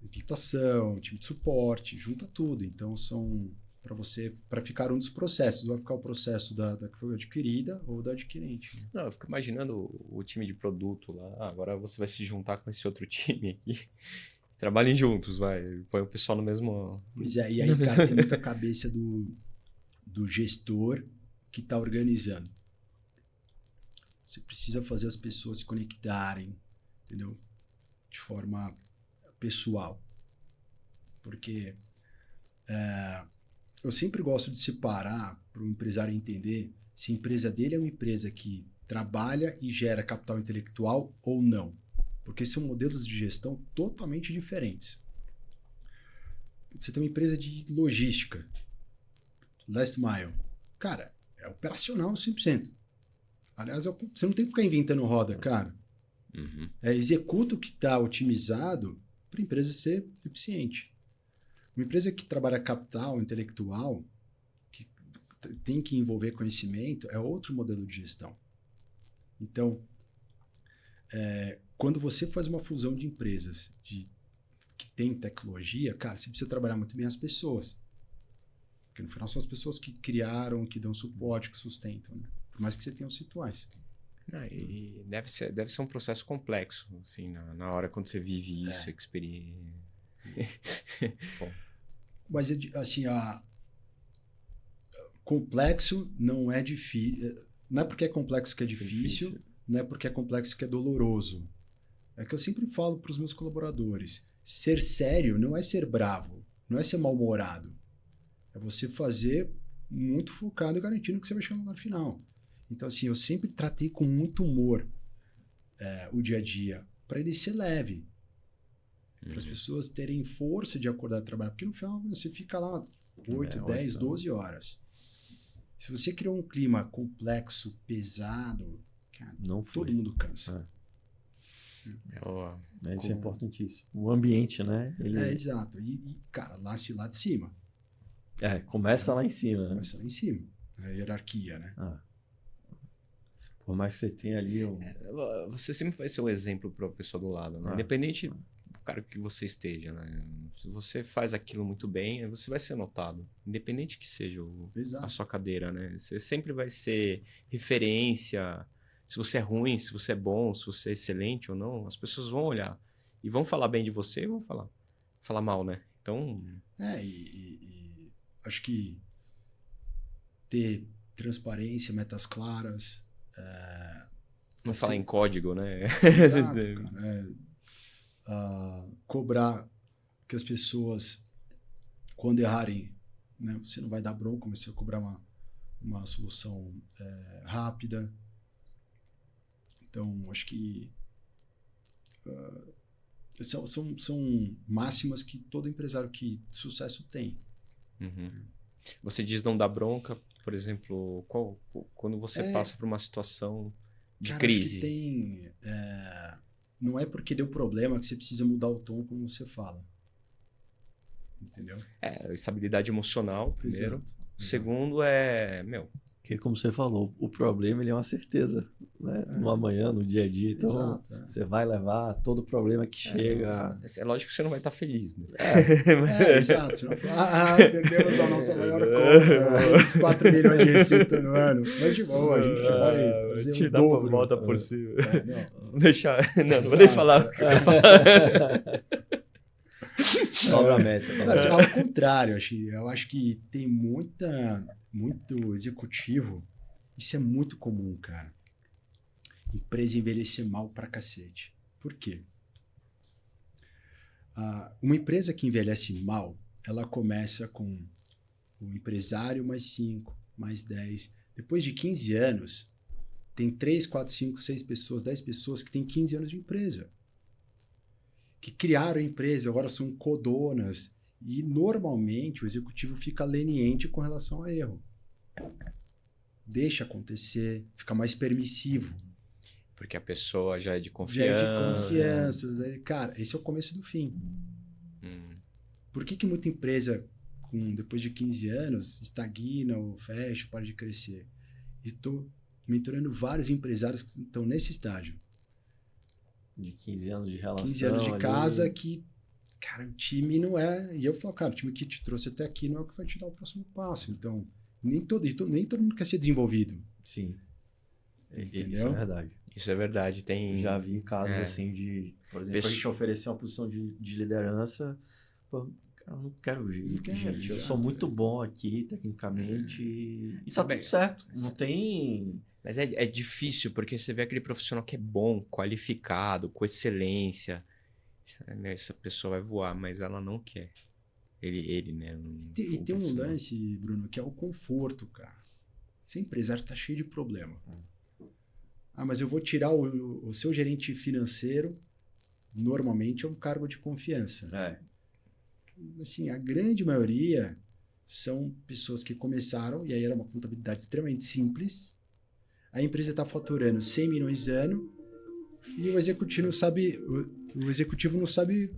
implantação, time de suporte, junta tudo. Então, são para ficar um dos processos. Vai ficar o processo da que foi adquirida ou da adquirente. Né? Não, eu fico imaginando o time de produto lá. Agora você vai se juntar com esse outro time aqui. Trabalhem juntos, vai. Põe o pessoal no mesmo... Pois é, e aí, cara, tem muita cabeça do gestor que está organizando. Você precisa fazer as pessoas se conectarem, entendeu? De forma pessoal. Porque eu sempre gosto de separar para o empresário entender se a empresa dele é uma empresa que trabalha e gera capital intelectual ou não. Porque são modelos de gestão totalmente diferentes. Você tem uma empresa de logística, last mile. Cara, é operacional 100%. Aliás, você não tem que ficar inventando roda, cara. Uhum. Executa o que está otimizado para a empresa ser eficiente. Uma empresa que trabalha capital intelectual, que tem que envolver conhecimento, é outro modelo de gestão. Então, quando você faz uma fusão de empresas que tem tecnologia, cara, você precisa trabalhar muito bem as pessoas. Porque no final são as pessoas que criaram, que dão suporte, que sustentam, né? Por mais que você tenha os rituais. E deve ser um processo complexo, assim, na hora quando você vive isso, experiência. Mas, assim, complexo não é difícil. Não é porque é complexo que é difícil, não é porque é complexo que é doloroso. É que eu sempre falo para os meus colaboradores. Ser sério não é ser bravo, não é ser mal-humorado. É você fazer muito focado e garantindo que você vai chegar no lugar final. Então, assim, eu sempre tratei com muito humor o dia a dia, para ele ser leve. Para as pessoas terem força de acordar e trabalhar. Porque no final você fica lá 8, 10, 8 12 horas. Se você criou um clima complexo, pesado, cara, Não foi. todo mundo cansa. Isso é importantíssimo. O ambiente, né? Exato. Cara, lá de cima. Começa lá em cima. Né? Começa lá em cima. A hierarquia, né? Por mais que você tenha ali Você sempre vai ser um exemplo para a pessoa do lado, né? Independente do cara que você esteja, né? Se você faz aquilo muito bem, você vai ser notado. Independente que seja a sua cadeira, né? Você sempre vai ser referência. Se você é ruim, se você é bom, se você é excelente ou não, as pessoas vão olhar. E vão falar bem de você e vão falar mal, né? Então... acho que ter transparência, metas claras... Não falar em código, né? Exato, cara, cobrar que as pessoas, quando errarem, né, você não vai dar bronca, mas você vai cobrar uma solução rápida. Então, acho que são máximas que todo empresário de sucesso tem. Você diz não dar bronca, por exemplo, quando você passa por uma situação de crise? Acho que não é porque deu problema que você precisa mudar o tom como você fala. Entendeu? Estabilidade emocional, primeiro. Exato. Segundo Porque, como você falou, o problema ele é uma certeza, né? No amanhã, no dia a dia. Então, você vai levar todo problema que chega. É lógico que você não vai estar feliz, né? Exato. Você não fala, perdemos a nossa maior conta, os 4 milhões de receita no ano. Mas de boa, a gente vai fazer o dobro. Volta por cima. Não. Deixar... Não vou nem falar o que eu ia falar. Dobra a meta. Ao contrário, eu acho que tem muito executivo. Isso é muito comum, cara. Empresa envelhecer mal pra cacete. Por quê? Uma empresa que envelhece mal, ela começa com o empresário mais 5, mais 10. Depois de 15 anos, tem 3, 4, 5, 6 pessoas, 10 pessoas que têm 15 anos de empresa. Que criaram a empresa, agora são codonas. E, normalmente, o executivo fica leniente com relação a erro. Deixa acontecer, fica mais permissivo. Porque a pessoa já é de confiança. Cara, esse é o começo do fim. Por que muita empresa, depois de 15 anos, estagna ou fecha, para de crescer? Estou mentorando vários empresários que estão nesse estágio. De 15 anos de relação. 15 anos de casa que, cara, o time não é... E eu falo, cara, o time que te trouxe até aqui não é o que vai te dar o próximo passo. Então, nem todo mundo quer ser desenvolvido. Sim. Entendeu? Isso é verdade. Isso é verdade. Já vi casos assim de... Por exemplo, a gente oferecer uma posição de liderança... Pô, eu não quero gente. Eu sou muito bom aqui, tecnicamente. E tá tudo certo. Não tem... Mas é difícil, porque você vê aquele profissional que é bom, qualificado, com excelência. Essa pessoa vai voar, mas ela não quer. Ele né? E tem um lance, Bruno, que é o conforto, cara. Esse empresário tá cheio de problema. Mas eu vou tirar o seu gerente financeiro, normalmente é um cargo de confiança. Assim, a grande maioria são pessoas que começaram, e aí era uma contabilidade extremamente simples. A empresa está faturando 100 milhões ano e o executivo não sabe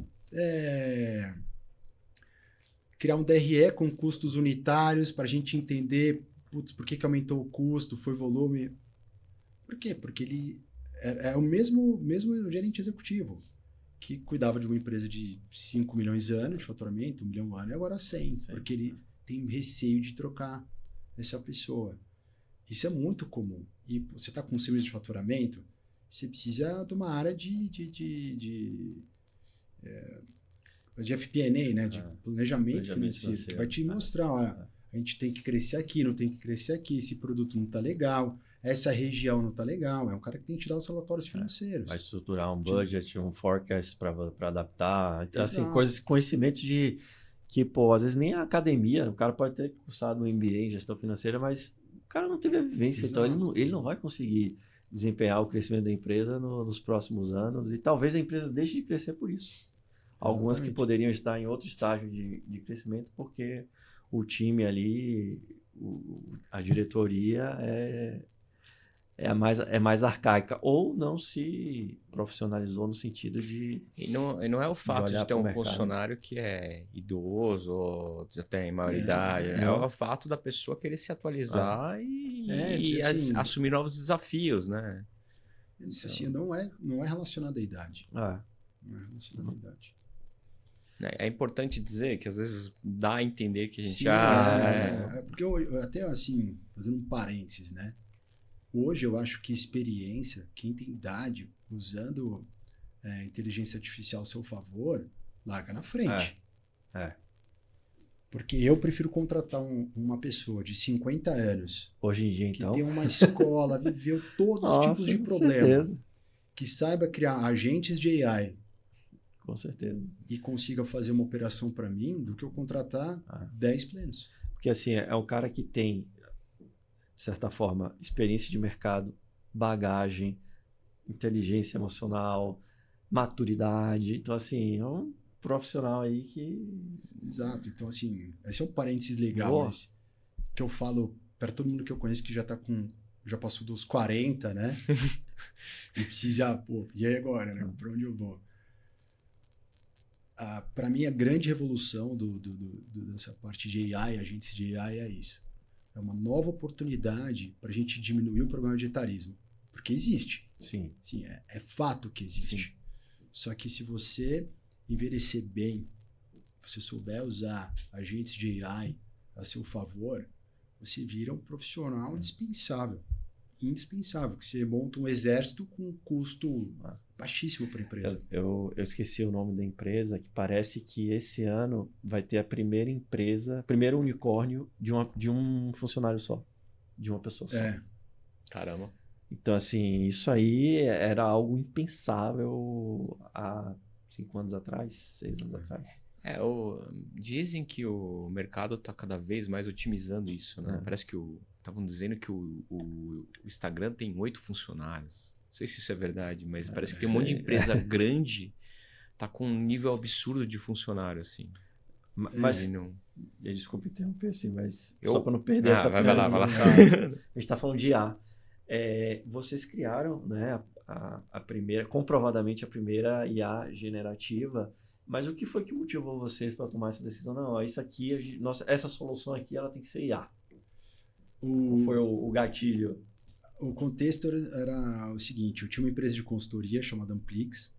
criar um DRE com custos unitários para a gente entender por que aumentou o custo, foi volume. Por quê? Porque ele é o mesmo gerente executivo que cuidava de uma empresa de 5 milhões ano de faturamento, 1 milhão ano, e agora 100, porque ele tem receio de trocar essa pessoa. Isso é muito comum. E você está com 100 milhões de faturamento, você precisa de uma área de FP&A, né? De planejamento financeiro, que vai te mostrar, a gente tem que crescer aqui, não tem que crescer aqui, esse produto não está legal, essa região não está legal. É um cara que tem que te dar os relatórios financeiros. Vai estruturar um budget, um forecast para adaptar. Assim, conhecimentos de que, pô, às vezes nem a academia, o cara pode ter cursado um MBA em gestão financeira, mas o cara não teve a vivência, então ele não vai conseguir desempenhar o crescimento da empresa nos próximos anos e talvez a empresa deixe de crescer por isso. Algumas que Exatamente. poderiam estar em outro estágio de crescimento, porque o time ali, a diretoria é mais arcaica, ou não se profissionalizou no sentido de E não é o fato de olhar ter pro um mercado. funcionário que é idoso ou já tem maioridade. É não. o fato da pessoa querer se atualizar e assim, assumir novos desafios, né? assim, não é relacionado à idade. Ah, Não é relacionado à idade. É importante dizer que às vezes dá a entender que a gente Sim, porque eu até assim, fazendo um parênteses, né? Hoje eu acho que experiência, quem tem idade, usando inteligência artificial a seu favor, larga na frente. É. Porque eu prefiro contratar uma pessoa de 50 anos, hoje em dia, que então. tem uma escola, viveu todos os tipos de com problema, certeza. que saiba criar agentes de AI Com certeza. e consiga fazer uma operação para mim, do que eu contratar 10 plenos. Porque assim, é um cara que tem, de certa forma, experiência de mercado, bagagem, inteligência emocional, maturidade. Então, assim, é um profissional aí que... Exato. Então, assim, esse é um parênteses legal, Boa. mas que eu falo para todo mundo que eu conheço que já passou dos 40, né? E precisa, e aí agora, né? Para onde eu vou? Para mim, a grande revolução dessa parte de AI, agentes de AI, é isso. É uma nova oportunidade para a gente diminuir o problema de etarismo. Porque existe. Sim. Sim, é fato que existe. Só que se você envelhecer bem, você souber usar agentes de AI a seu favor, você vira um profissional indispensável. Indispensável. Que você monta um exército com um custo baixíssimo para a empresa. Eu esqueci o nome da empresa, que parece que esse ano vai ter a primeira empresa, primeiro unicórnio de um funcionário só, de uma pessoa só. Caramba. Então, assim, isso aí era algo impensável há 5 anos atrás, 6 anos atrás. Dizem que o mercado está cada vez mais otimizando isso, né? Parece que estavam dizendo que o Instagram tem 8 funcionários. Não sei se isso é verdade, mas parece que tem um monte de empresa grande, tá com um nível absurdo de funcionário, assim. Mas, desculpa interromper, assim, mas Eu? só para não perder essa vai lá. A gente está falando de IA. Vocês criaram, né, a primeira, comprovadamente a primeira IA generativa, mas o que foi que motivou vocês para tomar essa decisão? Não, isso aqui, essa solução aqui, ela tem que ser IA. Qual foi o gatilho? O contexto era o seguinte, eu tinha uma empresa de consultoria chamada Amplix,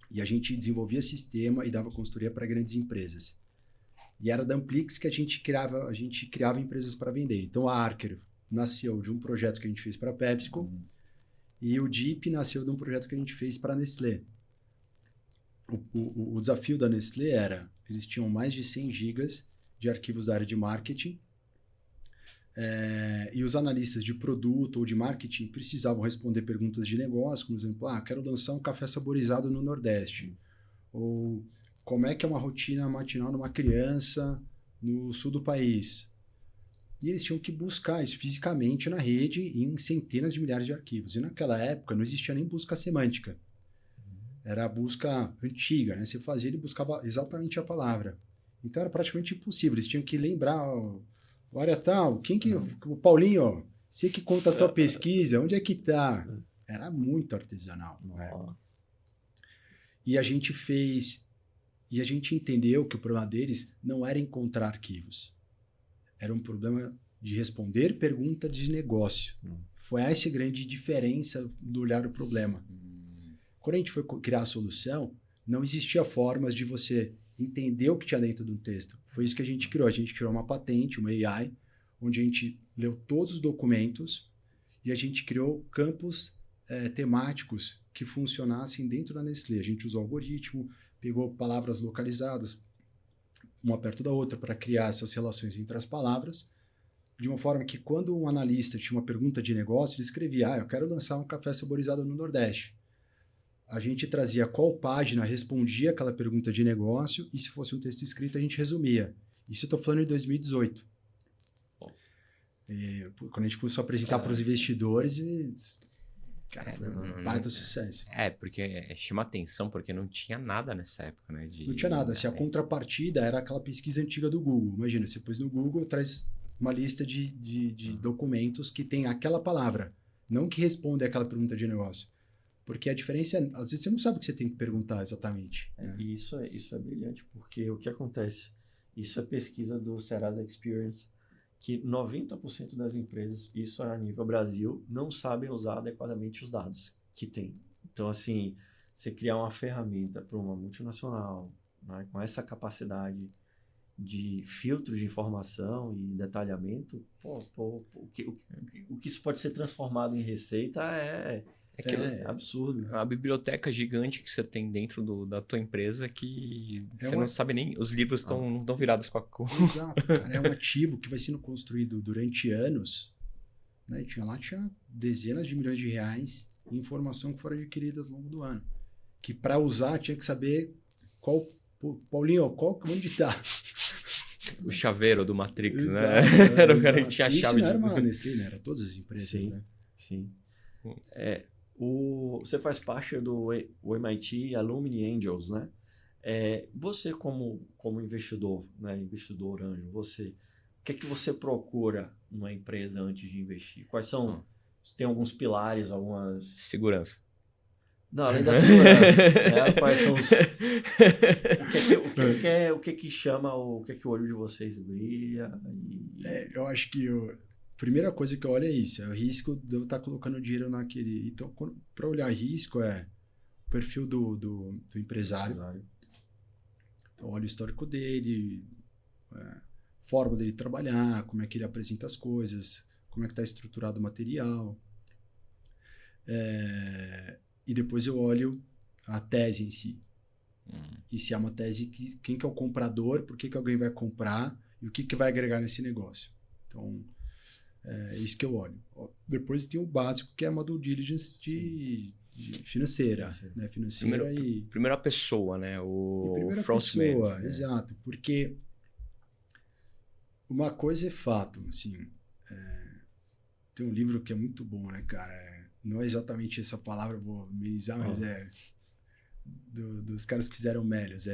e a gente desenvolvia sistema e dava consultoria para grandes empresas. E era da Amplix que a gente criava empresas para vender. Então a Archer nasceu de um projeto que a gente fez para a PepsiCo, e o Deep nasceu de um projeto que a gente fez para a Nestlé. O desafio da Nestlé era, eles tinham mais de 100 gigas de arquivos da área de marketing, e os analistas de produto ou de marketing precisavam responder perguntas de negócio, como por exemplo, quero lançar um café saborizado no Nordeste, ou como é que é uma rotina matinal numa criança no sul do país. E eles tinham que buscar isso fisicamente na rede em centenas de milhares de arquivos. E naquela época não existia nem busca semântica. Era a busca antiga, né? Você fazia, ele buscava exatamente a palavra. Então era praticamente impossível. Eles tinham que lembrar, olha tal, o Paulinho, ó, você que conta a tua pesquisa, onde é que tá? Era muito artesanal. E a gente entendeu que o problema deles não era encontrar arquivos. Era um problema de responder pergunta de negócio. Foi essa a grande diferença do olhar o problema. Quando a gente foi criar a solução, não existia formas de você entender o que tinha dentro de um texto. Foi isso que a gente criou. A gente criou uma patente, uma AI, onde a gente leu todos os documentos e a gente criou campos temáticos que funcionassem dentro da Nestlé. A gente usou algoritmo, pegou palavras localizadas, uma perto da outra, para criar essas relações entre as palavras, de uma forma que quando um analista tinha uma pergunta de negócio, ele escrevia, eu quero lançar um café saborizado no Nordeste. A gente trazia qual página respondia aquela pergunta de negócio e se fosse um texto escrito, a gente resumia. Isso eu estou falando em 2018. Quando a gente começou a apresentar para os investidores, Cara, foi um baita sucesso. Porque chama atenção, porque não tinha nada nessa época, né? Não tinha nada. Se a contrapartida era aquela pesquisa antiga do Google. Imagina, você pôs no Google, traz uma lista de documentos que tem aquela palavra. Não que responde àquela pergunta de negócio. Porque a diferença é, às vezes você não sabe o que você tem que perguntar exatamente. Né? E isso é brilhante, porque o que acontece? Isso é pesquisa do Serasa Experience, que 90% das empresas, isso é a nível Brasil, não sabem usar adequadamente os dados que tem. Então, assim, você criar uma ferramenta para uma multinacional, né, com essa capacidade de filtro de informação e detalhamento, o que isso pode ser transformado em receita é absurdo. A biblioteca gigante que você tem dentro da tua empresa que você não sabe nem... Os livros estão virados com a cor. Exato, cara. É um ativo que vai sendo construído durante anos. Né? Tinha dezenas de milhões de reais em informação que foram adquiridas ao longo do ano. Que para usar tinha que saber qual... Paulinho, onde está? O chaveiro do Matrix, exato, né? Era o cara que tinha a isso chave. Não era uma Nestlé, né? Era todas as empresas, sim, né? Sim. Você faz parte do MIT Alumni Angels, né? Você como investidor, né? Investidor anjo, o que é que você procura numa empresa antes de investir? Quais são? Tem alguns pilares, algumas... Segurança. Não, além da segurança, né? Quais são os... O que que chama, o que o olho de vocês brilha? Eu acho que a primeira coisa que eu olho é isso, é o risco de eu estar colocando dinheiro naquele... Então, para olhar risco, o perfil do empresário. Então, olho o histórico dele, forma dele trabalhar, como é que ele apresenta as coisas, como é que está estruturado o material. E depois eu olho a tese em si. E se é uma tese, quem que é o comprador, por que alguém vai comprar e o que vai agregar nesse negócio. Então, é isso que eu olho. Depois tem o básico, que é uma due diligence de financeira. Né? Primeira pessoa, né? O primeira pessoa, exato. Porque uma coisa é fato, assim... Tem um livro que é muito bom, né, cara? Não é exatamente essa palavra, eu vou amenizar, mas dos caras que fizeram Melios,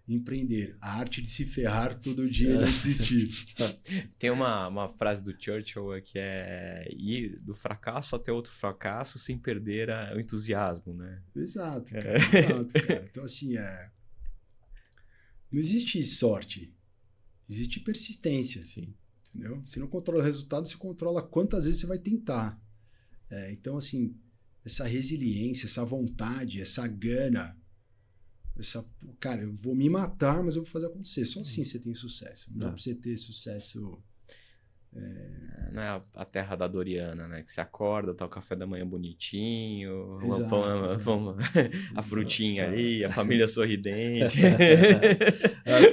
empreender, a arte de se ferrar todo dia e não desistir. Tem uma frase do Churchill que é ir do fracasso até outro fracasso sem perder o entusiasmo, né? Exato, cara. Exato, cara. Então, assim, não existe sorte, existe persistência. Sim. Entendeu? Se não controla o resultado, você controla quantas vezes você vai tentar. Então, assim, essa resiliência, essa vontade, essa gana, cara, eu vou me matar, mas eu vou fazer acontecer. Só assim você tem sucesso. Não dá pra você ter sucesso... Não é a terra da Doriana, né? Que você acorda, tá o café da manhã bonitinho, a frutinha ali, a família sorridente.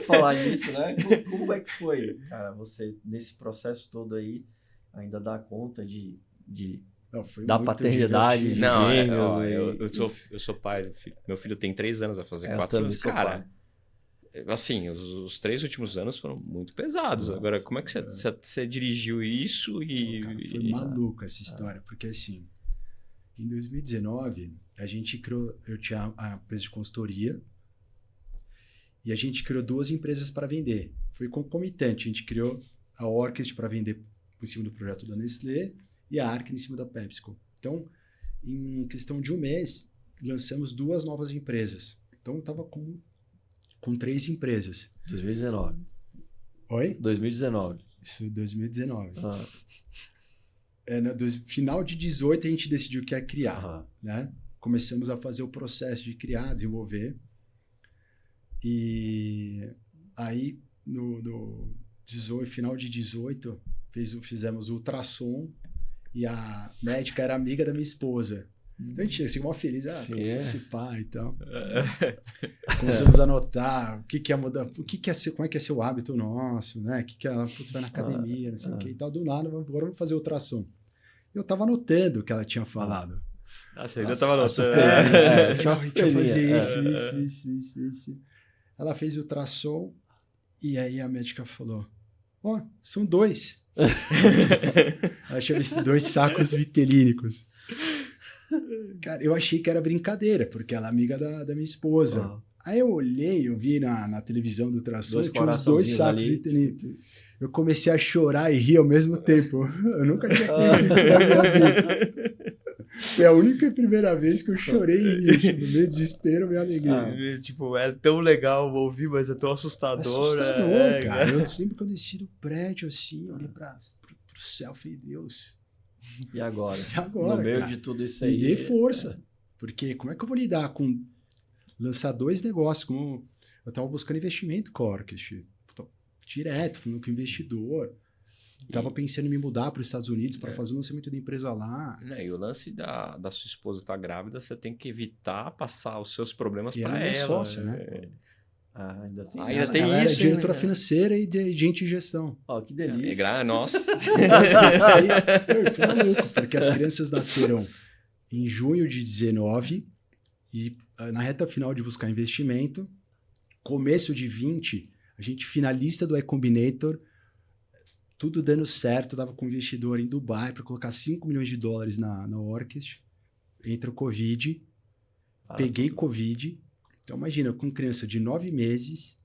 Falar nisso, né? Como é que foi, cara, você, nesse processo todo aí, ainda dá conta da paternidade de gêmeos? Eu sou pai do filho. Meu filho tem 3 anos, vai fazer 4 anos. Cara, assim, os 3 últimos anos foram muito pesados. Nossa, agora, como é que você dirigiu isso Cara, foi maluco essa história, porque assim, em 2019, eu tinha a empresa de consultoria e a gente criou 2 empresas para vender. Foi concomitante, a gente criou a Orchest para vender por cima do projeto da Nestlé e a Arkin em cima da PepsiCo. Então, em questão de um mês, lançamos 2 novas empresas. Então, eu estava com 3 empresas. 2019. Oi? 2019. Isso, 2019. No final de 18 a gente decidiu que ia criar. Né? Começamos a fazer o processo de criar, desenvolver. E aí, no final de 18, fizemos o ultrassom e a médica era amiga da minha esposa. Então a gente ficou mó feliz, participar e tal. Começamos a anotar o que é mudar, como é que é ser o hábito nosso, né? Você vai na academia, não sei o que e tal. Do nada, agora vamos fazer ultrassom. Eu tava anotando o que ela tinha falado. Você ainda tava anotando. A gente ia fazer isso. Ela fez o ultrassom e aí a médica falou: são 2. Ela tinha visto 2 sacos vitelínicos. Cara, eu achei que era brincadeira, porque ela é amiga da minha esposa. Ah. Aí eu olhei, eu vi na televisão do ultrassom, Dois tinha uns 2 coraçãozinhos sacos ali. de tenito. Eu comecei a chorar e rir ao mesmo tempo. Eu nunca tinha feito isso na minha vida. Foi a única e primeira vez que eu chorei e ri. No meio desespero, minha alegria. Tipo, é tão legal ouvir, mas é tão assustador. Assustador, cara. Eu sempre que eu desci do prédio, assim, eu olhei pro céu e falei, Deus, E agora? e agora, No meio cara? de tudo isso Me aí. dê força. Porque como é que eu vou lidar com lançar 2 negócios? Como eu tava buscando investimento com a Orchest. Direto, falando com o investidor. Tava pensando em me mudar para os Estados Unidos para fazer um lançamento da empresa lá. E o lance da sua esposa estar grávida, você tem que evitar passar os seus problemas E para ela é ela. sócia, né? Ah, ainda tem. Ainda isso. tem ela isso, é diretora né? financeira e de gente de gestão. Ó, que delícia. Nossa. Aí, eu fui maluco, porque as crianças nasceram em junho de 19 e na reta final de buscar investimento, começo de 20, a gente finalista do iCombinator, tudo dando certo, dava com um investidor em Dubai para colocar $5 milhões na Orchest, entra o Covid, peguei Covid, então imagina, com criança de 9 meses,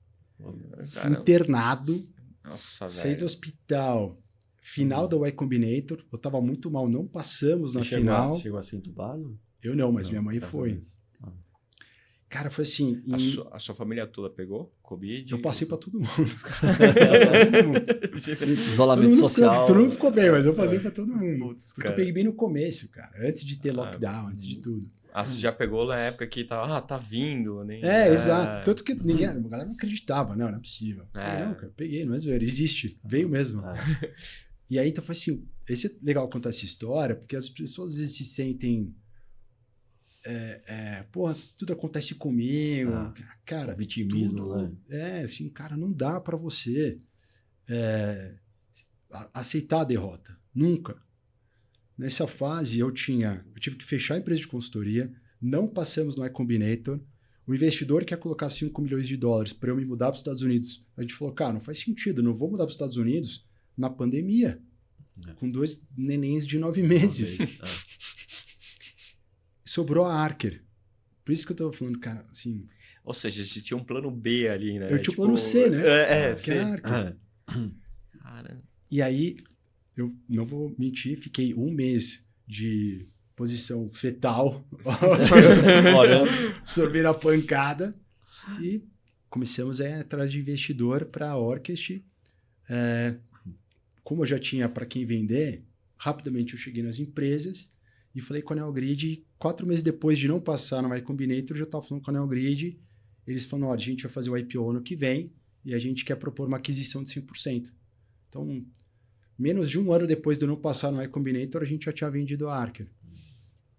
internado, Nossa, saí do velho. hospital, final do iCombinator, eu tava muito mal, não passamos na Você final. chegou a ser entubado? Eu não, mas Não, minha mãe graças foi. a Deus. Ah. Cara, foi assim, A sua família toda pegou Covid? eu passei pra todo mundo. Isolamento social. Todo mundo ficou bem, mas eu passei pra todo mundo. Putz, Porque cara. eu peguei bem no começo, cara, antes de ter lockdown, antes de tudo. Você já pegou na época que tá vindo, né? Exato. Tanto que ninguém, a galera não acreditava, não é possível. Eu falei, não, cara, peguei, não é zoeira, existe, veio mesmo. E aí, então, foi assim, esse é legal contar essa história, porque as pessoas às vezes se sentem, porra, tudo acontece comigo, cara. Vitimismo, tudo, né? assim, cara, não dá pra você aceitar a derrota, nunca. Nessa fase, eu tive que fechar a empresa de consultoria, não passamos no iCombinator, o investidor quer colocar $5 milhões para eu me mudar para os Estados Unidos. A gente falou, cara, não faz sentido, eu não vou mudar para os Estados Unidos na pandemia, com 2 nenéns de 9 meses. Sobrou a Archer. Por isso que eu tava falando, cara, assim... Ou seja, você tinha um plano B ali, né? Eu tinha o plano C, né? Que C. era a Archer. Caramba. E aí, eu não vou mentir, fiquei 1 mês de posição fetal, absorvendo a pancada, e começamos a ir atrás de investidor para a Orchest. Como eu já tinha para quem vender, rapidamente eu cheguei nas empresas e falei com a Neogrid. 4 meses depois de não passar no iCombinator, eu já estava falando com a Neogrid. Eles falaram, olha, a gente vai fazer o IPO ano que vem e a gente quer propor uma aquisição de 5%. Então, menos de 1 ano depois de eu não passar no iCombinator, a gente já tinha vendido a Archer.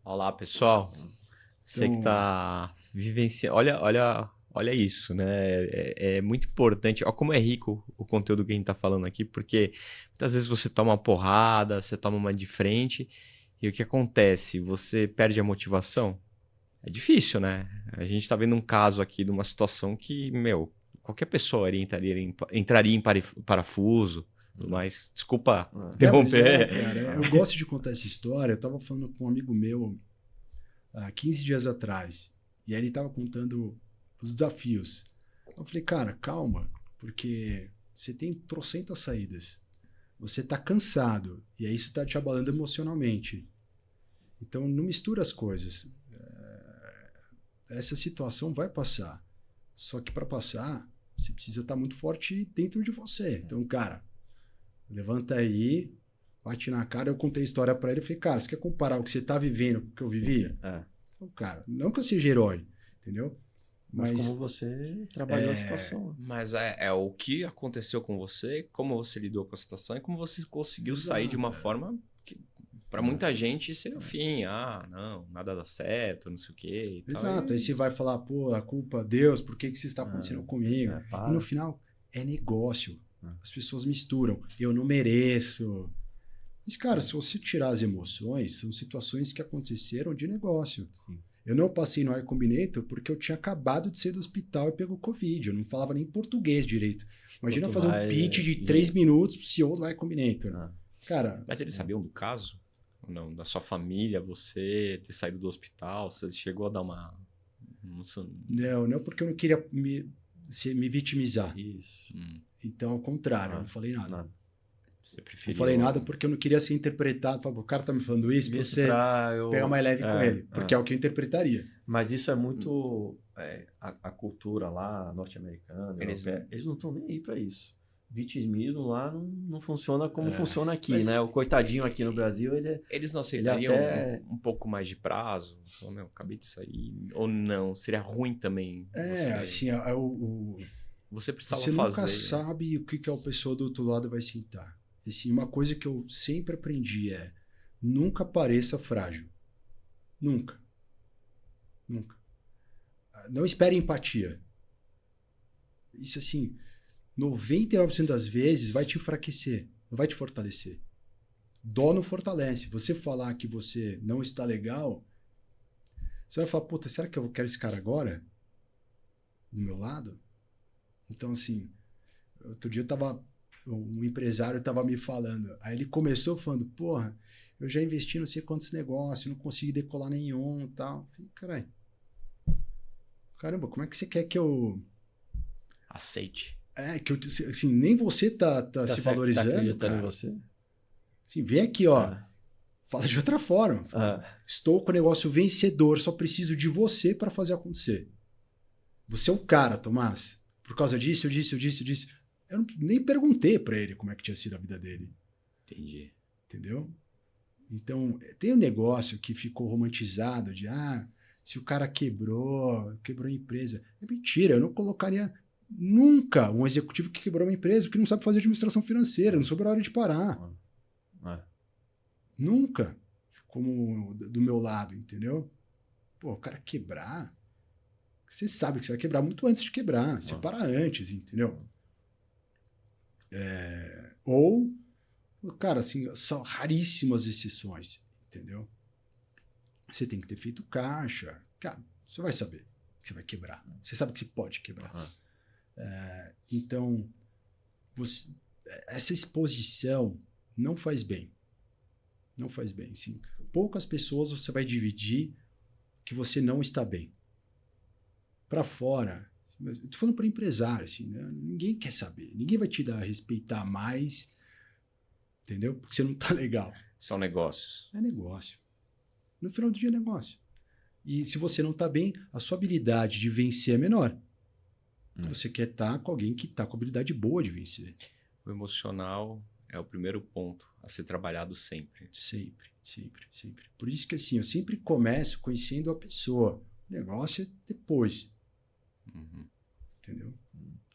Olá, pessoal. Você que tá vivenciando... Olha isso, né? É muito importante. Olha como é rico o conteúdo que a gente tá falando aqui, porque muitas vezes você toma uma porrada, você toma uma de frente, e o que acontece? Você perde a motivação? É difícil, né? A gente tá vendo um caso aqui de uma situação que, qualquer pessoa entraria em parafuso, tudo mais. Desculpa interromper. Cara, eu gosto de contar essa história. Eu tava falando com um amigo meu há 15 dias atrás, e aí ele tava contando os desafios. Eu falei, cara, calma, porque você tem trocentas saídas. Você tá cansado, e aí isso tá te abalando emocionalmente. Então, não mistura as coisas. Essa situação vai passar. Só que para passar, você precisa estar muito forte dentro de você. Então, cara, levanta aí, bate na cara. Eu contei a história para ele. Eu falei, cara, você quer comparar o que você tá vivendo com o que eu vivi? Então, cara, não que eu seja herói, entendeu? Mas como você trabalhou a situação. Mas é o que aconteceu com você, como você lidou com a situação e como você conseguiu sair de uma forma que, para muita gente, seria o fim. Não, nada dá certo, não sei o quê. E Exato. tal. Aí você vai falar, pô, a culpa, Deus, por que isso está acontecendo comigo? E no final, é negócio. As pessoas misturam. Eu não mereço. Mas, cara, se você tirar as emoções, são situações que aconteceram de negócio. Sim. Eu não passei no iCombinator porque eu tinha acabado de sair do hospital e pegou Covid. Eu não falava nem português direito. Imagina fazer um pitch de 3 minutos pro CEO do iCombinator. Cara... Mas eles sabiam do caso? Ou não? Da sua família, você ter saído do hospital, você chegou a dar uma... Não, porque eu não queria me vitimizar. Isso. Então, ao contrário, eu não falei nada. Nada. Você preferiu... Não falei nada porque eu não queria ser interpretado. O cara tá me falando isso pra você pegar mais leve com ele. Porque é o que eu interpretaria. Mas isso é muito... a cultura lá, norte-americana, eles não estão nem aí pra isso. Vitimismo lá não funciona como funciona aqui, mas né? O coitadinho aqui no Brasil, eles não aceitariam um pouco mais de prazo? Falou, meu, acabei de sair. Ou não? Seria ruim também? Assim, você precisava você fazer. Você nunca sabe o que a pessoa do outro lado vai sentar. Assim, uma coisa que eu sempre aprendi é nunca pareça frágil. Nunca. Nunca. Não espere empatia. Isso, assim, 99% das vezes vai te enfraquecer, não vai te fortalecer. Dó não fortalece. Você falar que você não está legal, você vai falar, puta, será que eu quero esse cara agora? Do meu lado? Então, assim, outro dia um empresário estava me falando, aí ele começou falando, porra, eu já investi não sei quantos negócios, não consegui decolar nenhum e tal. Eu falei, caramba, como é que você quer que eu... Aceite. Que eu, assim, nem você tá se valorizando, tá acreditando cara. em você? Assim, vem aqui, ó. Fala de outra forma. Estou com o negócio vencedor, só preciso de você para fazer acontecer. Você é o cara, Tomás. Por causa disso, eu disse. Eu nem perguntei para ele como é que tinha sido a vida dele. Entendi. Entendeu? Então, tem um negócio que ficou romantizado de, se o cara quebrou a empresa. É mentira, eu não colocaria nunca um executivo que quebrou uma empresa porque não sabe fazer administração financeira, não soube a hora de parar. Nunca. Como do meu lado, entendeu? Pô, o cara quebrar, você sabe que você vai quebrar muito antes de quebrar. Você para antes, entendeu? Ou, cara, assim, são raríssimas exceções, entendeu? Você tem que ter feito caixa. Cara, você vai saber que você vai quebrar. Você sabe que você pode quebrar. Então, essa exposição não faz bem. Não faz bem, sim. Poucas pessoas você vai dividir que você não está bem. Para fora, eu tô falando para empresário, assim, né? Ninguém quer saber. Ninguém vai te respeitar mais, entendeu? Porque você não tá legal. São negócios. É negócio. No final do dia é negócio. E se você não tá bem, a sua habilidade de vencer é menor. Você quer estar com alguém que tá com habilidade boa de vencer. O emocional é o primeiro ponto a ser trabalhado sempre. Sempre. Por isso que, assim, eu sempre começo conhecendo a pessoa. O negócio é depois. Entendeu?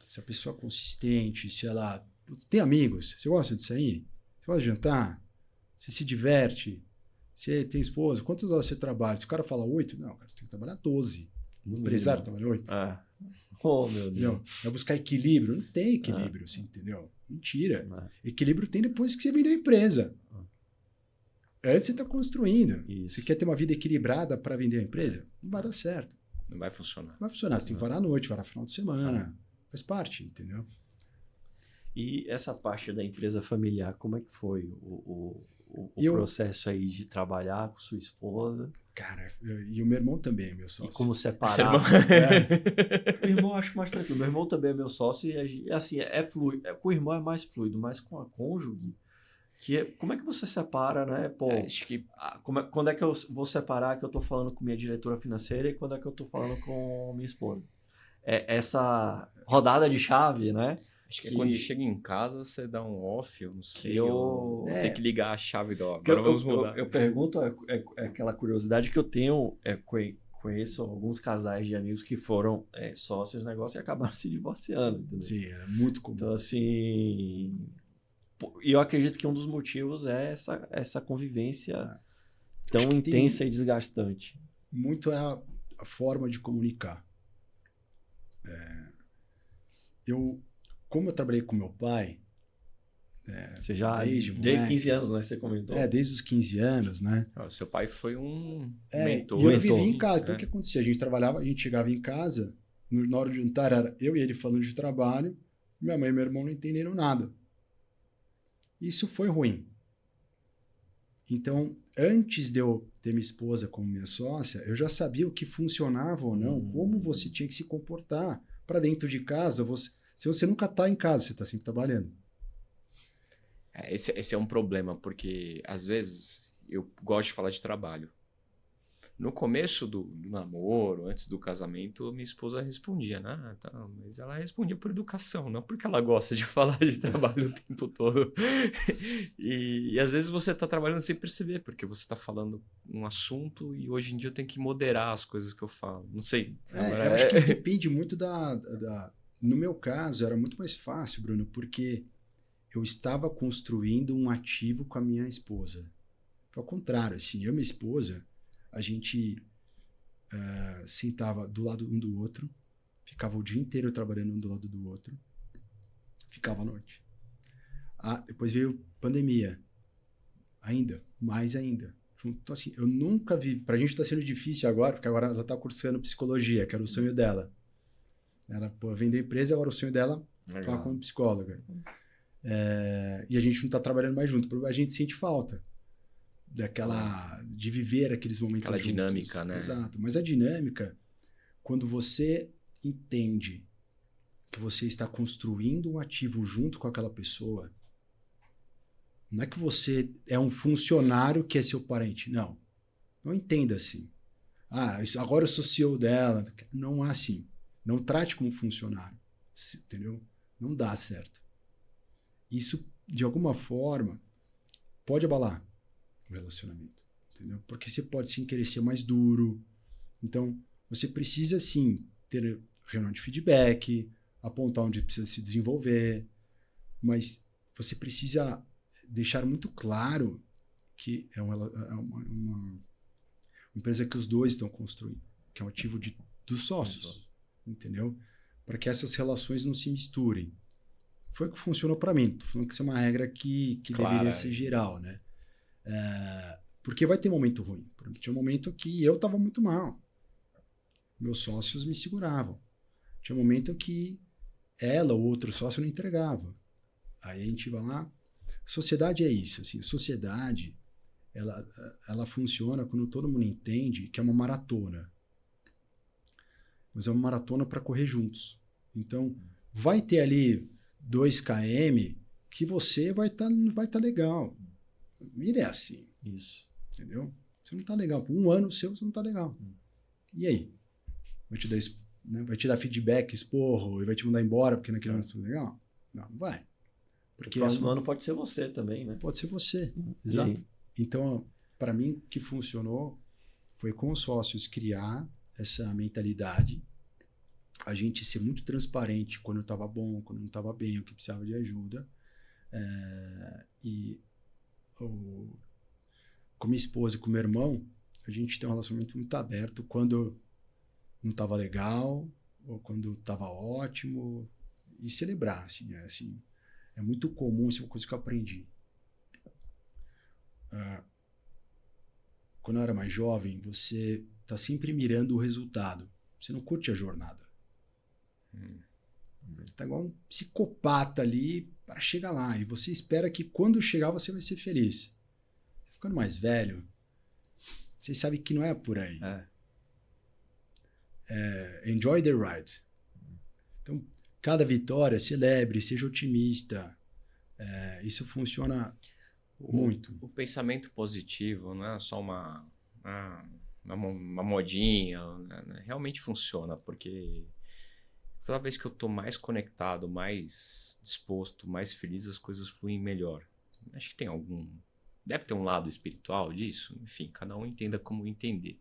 Se a pessoa é consistente, se ela... Tem amigos? Você gosta de sair? Você gosta de jantar? Você se diverte? Você tem esposa? Quantas horas você trabalha? Se o cara fala 8, não, cara, você tem que trabalhar 12. O empresário trabalha 8. Oh, meu Deus. Vai buscar equilíbrio? Não tem equilíbrio, assim, entendeu? Mentira. Equilíbrio tem depois que você vende a empresa. Antes você está construindo. Isso. Você quer ter uma vida equilibrada para vender a empresa? Não vai dar certo. Não vai funcionar. Não vai funcionar. Você tem que varar à noite, varar final de semana. Faz parte, entendeu? E essa parte da empresa familiar, como é que foi o processo aí de trabalhar com sua esposa? Cara, e o meu irmão também é meu sócio. E como separar? O irmão eu acho mais tranquilo. Meu irmão também é meu sócio e assim, é fluido. Com o irmão é mais fluido, mas com a cônjuge, como é que você separa, né? Pô, acho que... quando é que eu vou separar que eu tô falando com minha diretora financeira e quando é que eu tô falando com minha esposa? Essa rodada de chave, né? Acho que quando chega em casa, você dá um off, eu não sei. Tem que ligar a chave do... Agora vamos mudar. Eu pergunto, aquela curiosidade que eu tenho, conheço alguns casais de amigos que foram sócios do negócio e acabaram se divorciando, entendeu? Sim, é muito comum. Então, assim... E eu acredito que um dos motivos é essa convivência tão intensa e desgastante. Muito é a forma de comunicar. Como eu trabalhei com meu pai... Você já desde 15 anos, né? Você comentou. Desde os 15 anos, né? Seu pai foi um mentor. E eu vivia em casa. Então, o que acontecia? A gente trabalhava, a gente chegava em casa, na hora de jantar, era eu e ele falando de trabalho, minha mãe e meu irmão não entenderam nada. Isso foi ruim. Então, antes de eu ter minha esposa como minha sócia, eu já sabia o que funcionava ou não, como você tinha que se comportar. Para dentro de casa, se você nunca está em casa, você está sempre trabalhando. Esse é um problema, porque às vezes eu gosto de falar de trabalho. No começo do namoro, antes do casamento, minha esposa respondia, tá, mas ela respondia por educação, não porque ela gosta de falar de trabalho o tempo todo. E às vezes você está trabalhando sem perceber, porque você está falando um assunto e hoje em dia eu tenho que moderar as coisas que eu falo. Não sei. Eu acho que depende muito No meu caso, era muito mais fácil, Bruno, porque eu estava construindo um ativo com a minha esposa. Ao contrário, assim, eu e minha esposa, a gente sentava do lado um do outro, ficava o dia inteiro trabalhando um do lado do outro, ficava à noite. Depois veio pandemia, mais ainda. Então, assim, eu nunca vi... Pra gente tá sendo difícil agora, porque agora ela tá cursando psicologia, que era o sonho dela. Ela vender empresa, agora o sonho dela é falar como psicóloga. E a gente não tá trabalhando mais junto. A gente sente falta de viver aqueles momentos aquela juntos. Dinâmica, né? Exato. Mas a dinâmica, quando você entende que você está construindo um ativo junto com aquela pessoa, não é que você é um funcionário que é seu parente. Não. Não entenda assim. Agora eu sou CEO dela. Não é assim. Não trate como funcionário. Entendeu? Não dá certo. Isso, de alguma forma, pode abalar o relacionamento. Entendeu? Porque você pode, sim, querer ser mais duro. Então, você precisa, sim, ter reunião de feedback, apontar onde precisa se desenvolver, mas você precisa deixar muito claro que é uma empresa que os dois estão construindo, que é um ativo dos sócios, entendeu? Para que essas relações não se misturem. Foi o que funcionou para mim. Tô falando que isso é uma regra que deveria ser geral, né? Porque vai ter momento ruim. Tinha um momento que eu estava muito mal. Meus sócios me seguravam. Tinha um momento que ela ou outro sócio não entregava. Aí a gente vai lá. Sociedade é isso. Assim, sociedade, ela funciona quando todo mundo entende que é uma maratona. Mas é uma maratona para correr juntos. Então, vai ter ali 2 km que você vai tá legal. Vira é assim. Isso. Entendeu? Você não tá legal. Por um ano seu, você não tá legal. E aí? Vai te dar feedback, esporro, e vai te mandar embora porque naquele ano você não tá legal? Não vai. Porque o próximo ano pode ser você também, né? Pode ser você. Exato. Então, para mim, o que funcionou foi com os sócios criar essa mentalidade, a gente ser muito transparente quando estava bom, quando não estava bem, o que precisava de ajuda. Com minha esposa e com meu irmão, a gente tem um relacionamento muito aberto quando não estava legal ou quando estava ótimo, e celebrar, assim, é muito comum, isso é uma coisa que eu aprendi. Quando eu era mais jovem, você está sempre mirando o resultado. Você não curte a jornada. Tá igual um psicopata ali para chegar lá. E você espera que quando chegar você vai ser feliz. Ficando mais velho, você sabe que não é por aí. Enjoy the ride. Então, cada vitória, celebre, seja otimista. Isso funciona muito. O pensamento positivo não é só uma modinha. Né? Realmente funciona, porque toda vez que eu estou mais conectado, mais disposto, mais feliz, as coisas fluem melhor. Acho que deve ter um lado espiritual disso. Enfim, cada um entenda como entender.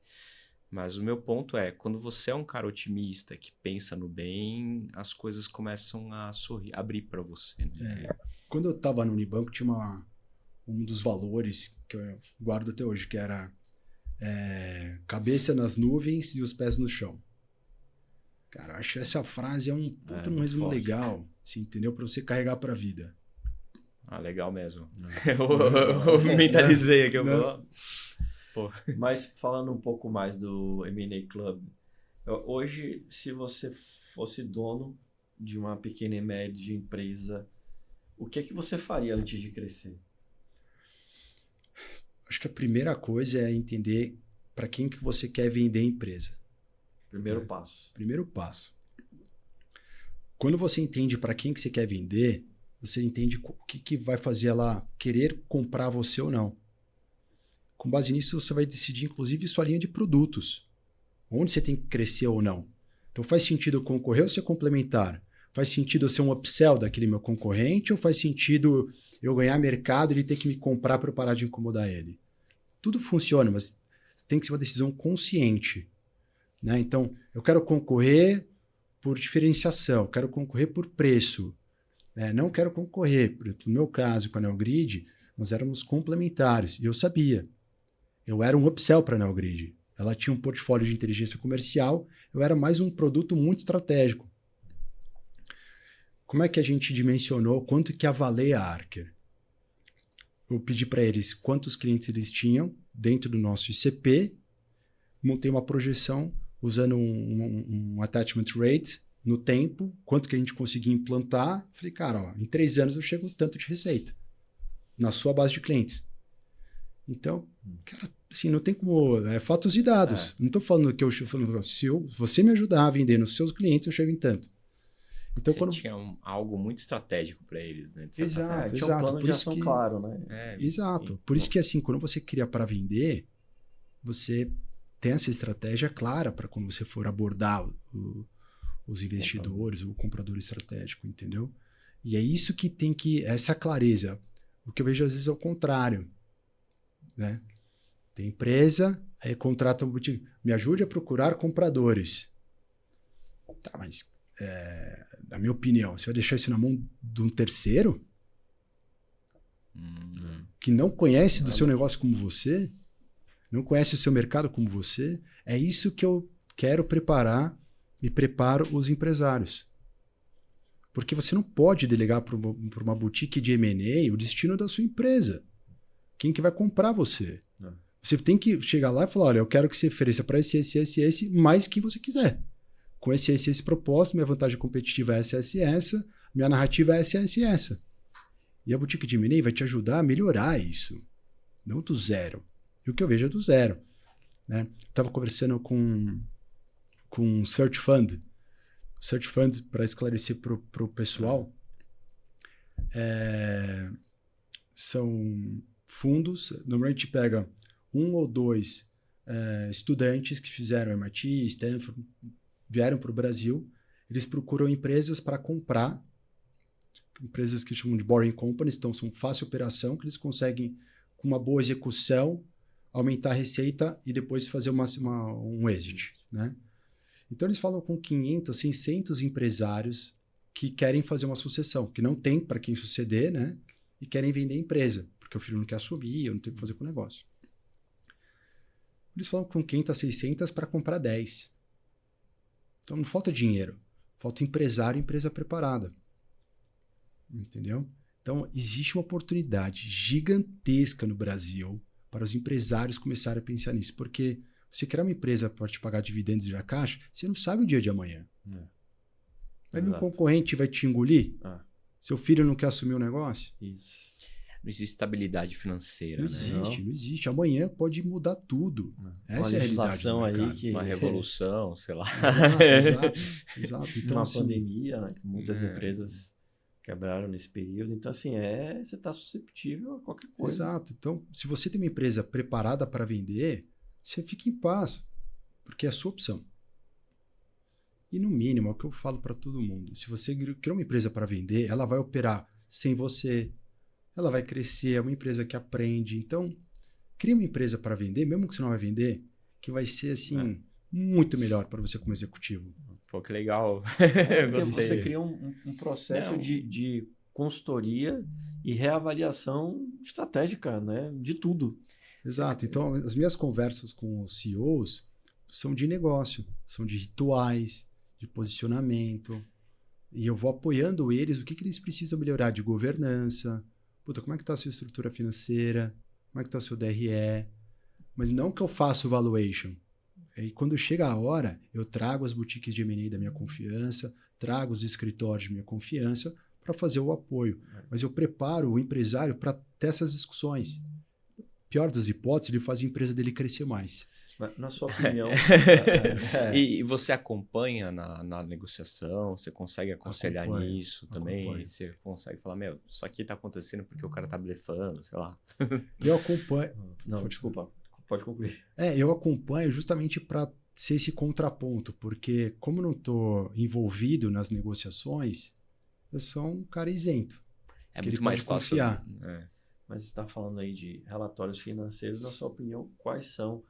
Mas o meu ponto é, quando você é um cara otimista, que pensa no bem, as coisas começam a abrir para você. Né? Quando eu estava no Unibanco, tinha um dos valores que eu guardo até hoje, que era cabeça nas nuvens e os pés no chão. Cara, eu acho que essa frase é um resumo legal, assim, entendeu? Para você carregar para a vida. Legal mesmo. Eu mentalizei aqui. Mas falando um pouco mais do M&A Club, hoje, se você fosse dono de uma pequena e média empresa, o que é que você faria antes de crescer? Acho que a primeira coisa é entender para quem que você quer vender a empresa. Primeiro passo. Primeiro passo. Quando você entende para quem que você quer vender, você entende o que vai fazer ela querer comprar você ou não. Com base nisso, você vai decidir, inclusive, sua linha de produtos. Onde você tem que crescer ou não. Então, faz sentido eu concorrer ou ser complementar? Faz sentido eu ser um upsell daquele meu concorrente ou faz sentido eu ganhar mercado e ele ter que me comprar para eu parar de incomodar ele? Tudo funciona, mas tem que ser uma decisão consciente. Né? Então, eu quero concorrer por diferenciação, quero concorrer por preço. Né? Não quero concorrer. Por exemplo, no meu caso, com a NeoGrid, nós éramos complementares e eu sabia. Eu era um upsell para a NeoGrid. Ela tinha um portfólio de inteligência comercial, eu era mais um produto muito estratégico. Como é que a gente dimensionou quanto que ia valer a Archer? Eu pedi para eles quantos clientes eles tinham dentro do nosso ICP, montei uma projeção usando um attachment rate no tempo, quanto que a gente conseguia implantar. Falei, cara, ó, em 3 anos eu chego tanto de receita na sua base de clientes. Então, cara, assim, não tem como... É fatos e dados. Não estou falando que eu estou falando... Se você me ajudar a vender nos seus clientes, eu chego em tanto. Então, Você quando... tinha algo muito estratégico para eles, né? Exato, Tinha um plano de ação claro, né? Exato. Por isso que, assim, quando você cria para vender, você tem essa estratégia clara para quando você for abordar os investidores, o comprador estratégico, entendeu? E é isso que tem que... Essa clareza. O que eu vejo, às vezes, é o contrário. Né? Tem empresa, aí contrata um boutique. Me ajude a procurar compradores. Tá, mas... na minha opinião, você vai deixar isso na mão de um terceiro que não conhece do seu negócio como você, não conhece o seu mercado como você? É isso que eu quero preparar e preparo os empresários. Porque você não pode delegar para uma boutique de M&A o destino da sua empresa. Quem que vai comprar você? Você tem que chegar lá e falar, olha, eu quero que você ofereça para esse, mais que você quiser. Com esse propósito, minha vantagem competitiva é essa, minha narrativa é essa. E a boutique de M&A vai te ajudar a melhorar isso, não do zero. E o que eu vejo é do zero. Né? Estava conversando com um Search Fund. Search Fund, para esclarecer para o pessoal, são fundos, normalmente pega 1 ou 2 estudantes que fizeram MIT, Stanford, vieram para o Brasil, eles procuram empresas para comprar, empresas que chamam de boring companies, então são fácil operação, que eles conseguem, com uma boa execução, aumentar a receita e depois fazer um exit. Né? Então eles falam com 500, 600 empresários que querem fazer uma sucessão, que não tem para quem suceder, né? E querem vender a empresa, porque o filho não quer assumir, eu não tenho o que fazer com o negócio. Eles falam com 500, 600 para comprar 10. Então não falta dinheiro, falta empresário e empresa preparada. Entendeu? Então existe uma oportunidade gigantesca no Brasil para os empresários começarem a pensar nisso, porque você criar uma empresa para te pagar dividendos da caixa, você não sabe o dia de amanhã. Vai vir um concorrente vai te engolir? Seu filho não quer assumir o negócio? Isso. Não existe estabilidade financeira, Não né? Não existe. Amanhã pode mudar tudo. Essa é a realidade do mercado. Que... Uma revolução, sei lá. Exato. Então, uma assim, pandemia, né? Muitas empresas quebraram nesse período. Então, assim, você está susceptível a qualquer coisa. Exato. Então, se você tem uma empresa preparada para vender, você fica em paz, porque é a sua opção. E, no mínimo, é o que eu falo para todo mundo. Se você criar uma empresa para vender, ela vai operar sem você, ela vai crescer, é uma empresa que aprende. Então, cria uma empresa para vender, mesmo que você não vai vender, que vai ser, assim, muito melhor para você como executivo. Pô, que legal. Porque você cria um processo de consultoria e reavaliação estratégica, né? De tudo. Exato. Então, as minhas conversas com os CEOs são de negócio, são de rituais, de posicionamento. E eu vou apoiando eles, o que eles precisam melhorar de governança. Puta, como é que está a sua estrutura financeira? Como é que está o seu DRE? Mas não que eu faça o valuation. E quando chega a hora, eu trago as boutiques de M&A da minha confiança, trago os escritórios de minha confiança para fazer o apoio. Mas eu preparo o empresário para ter essas discussões. pior das hipóteses, ele faz a empresa dele crescer mais. Mas, na sua opinião... E você acompanha na negociação? Você consegue aconselhar nisso também? Acompanho. Você consegue falar, meu, isso aqui tá acontecendo porque o cara tá blefando, sei lá. Eu acompanho... Não, desculpa. Pode concluir. Eu acompanho justamente para ser esse contraponto, porque como eu não estou envolvido nas negociações, eu sou um cara isento. É que muito ele mais pode fácil. confiar. Mas você está falando aí de relatórios financeiros. Na sua opinião, quais são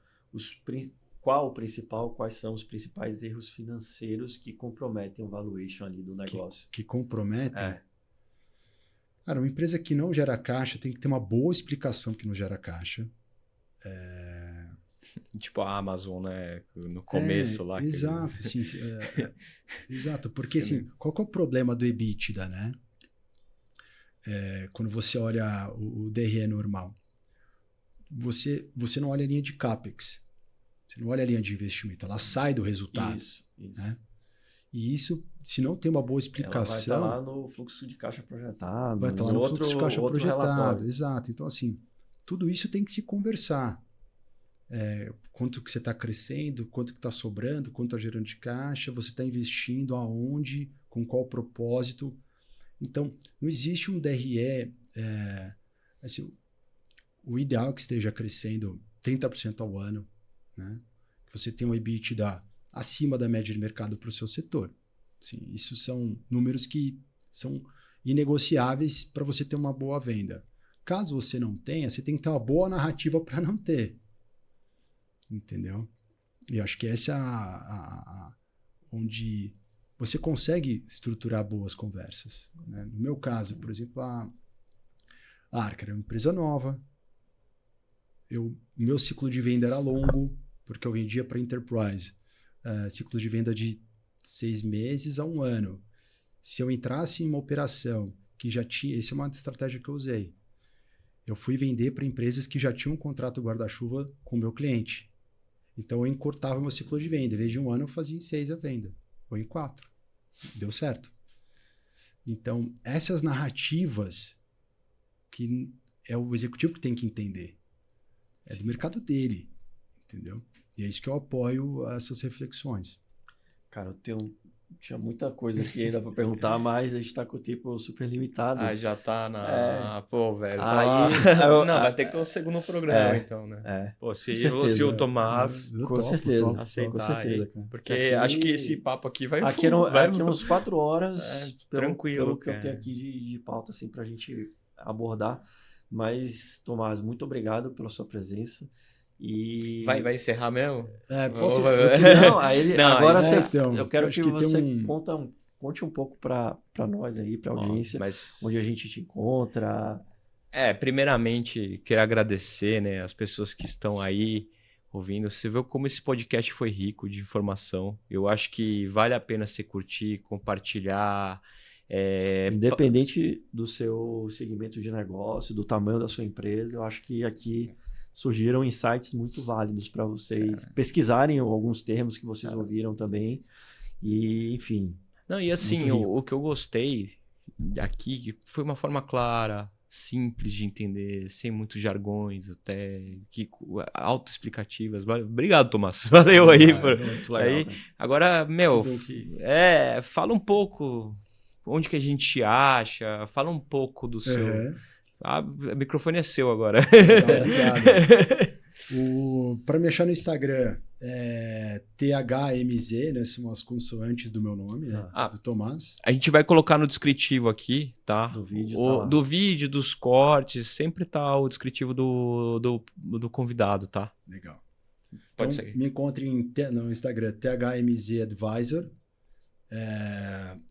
quais são os principais erros financeiros que comprometem o valuation ali do negócio? Que comprometem. É. Cara, uma empresa que não gera caixa tem que ter uma boa explicação que não gera caixa. Tipo a Amazon, né? No começo lá. Exato, sim. Exato, porque assim, qual que é o problema do EBITDA, né? Quando você olha o DRE normal, você não olha a linha de CAPEX, você não olha a linha de investimento, ela sai do resultado. Isso. Né? E isso, se não tem uma boa explicação... Ela vai estar lá no fluxo de caixa projetado. Vai estar lá no fluxo de caixa projetado, relatório. exato. Então, assim, tudo isso tem que se conversar. Quanto que você está crescendo, quanto que está sobrando, quanto está gerando de caixa, você está investindo aonde, com qual propósito. Então, não existe um DRE... assim, o ideal é que esteja crescendo 30% ao ano, né? Que você tenha um EBITDA acima da média de mercado para o seu setor. Assim, isso são números que são inegociáveis para você ter uma boa venda. Caso você não tenha, você tem que ter uma boa narrativa para não ter. Entendeu? E acho que essa é onde você consegue estruturar boas conversas. Né? No meu caso, por exemplo, a Arca era uma empresa nova. O meu ciclo de venda era longo, porque eu vendia para Enterprise. Ciclo de venda de 6 meses a 1 ano. Se eu entrasse em uma operação que já tinha... Essa é uma estratégia que eu usei. Eu fui vender para empresas que já tinham um contrato guarda-chuva com o meu cliente. Então, eu encurtava meu ciclo de venda. Em vez de 1 ano, eu fazia em 6 a venda. Ou em 4. Deu certo. Então, essas narrativas que é o executivo que tem que entender. É do mercado dele. Entendeu? E é isso que eu apoio essas reflexões. Cara, tinha muita coisa aqui ainda para perguntar, mas a gente está com o tempo super limitado. Já tá na... Pô, velho. Não, vai ter que ter um segundo programa, então, né? Pô, se o Tomás... Com certeza. Aceitar com certeza, aí, cara. porque acho que esse papo aqui vai... Aqui uns 4 horas, tranquilo, pelo que eu tenho aqui de pauta, assim, pra gente abordar. Mas, Tomás, muito obrigado pela sua presença. E... Vai encerrar mesmo? Posso... Não, agora então, eu quero que você tem conte um pouco para nós aí, para a audiência, onde a gente te encontra. Primeiramente, quero agradecer, né, as pessoas que estão aí ouvindo. Você vê como esse podcast foi rico de informação. Eu acho que vale a pena você curtir, compartilhar. Independente do seu segmento de negócio, do tamanho da sua empresa, eu acho que aqui surgiram insights muito válidos para vocês pesquisarem alguns termos que vocês ouviram também. E, enfim. Não, e assim, o que eu gostei aqui foi uma forma clara, simples de entender, sem muitos jargões, até autoexplicativas. Obrigado, Tomás. Valeu aí. Muito legal, agora, fala um pouco onde que a gente acha, fala um pouco do seu... o microfone é seu agora. Obrigado. Para me achar no Instagram, THMZ, né? São as consoantes do meu nome, né? Do Tomás. A gente vai colocar no descritivo aqui, tá? Do vídeo, do vídeo, dos cortes, sempre tá o descritivo do convidado, tá? Legal. Pode então, ser. Me encontre no Instagram, THMZ Advisor.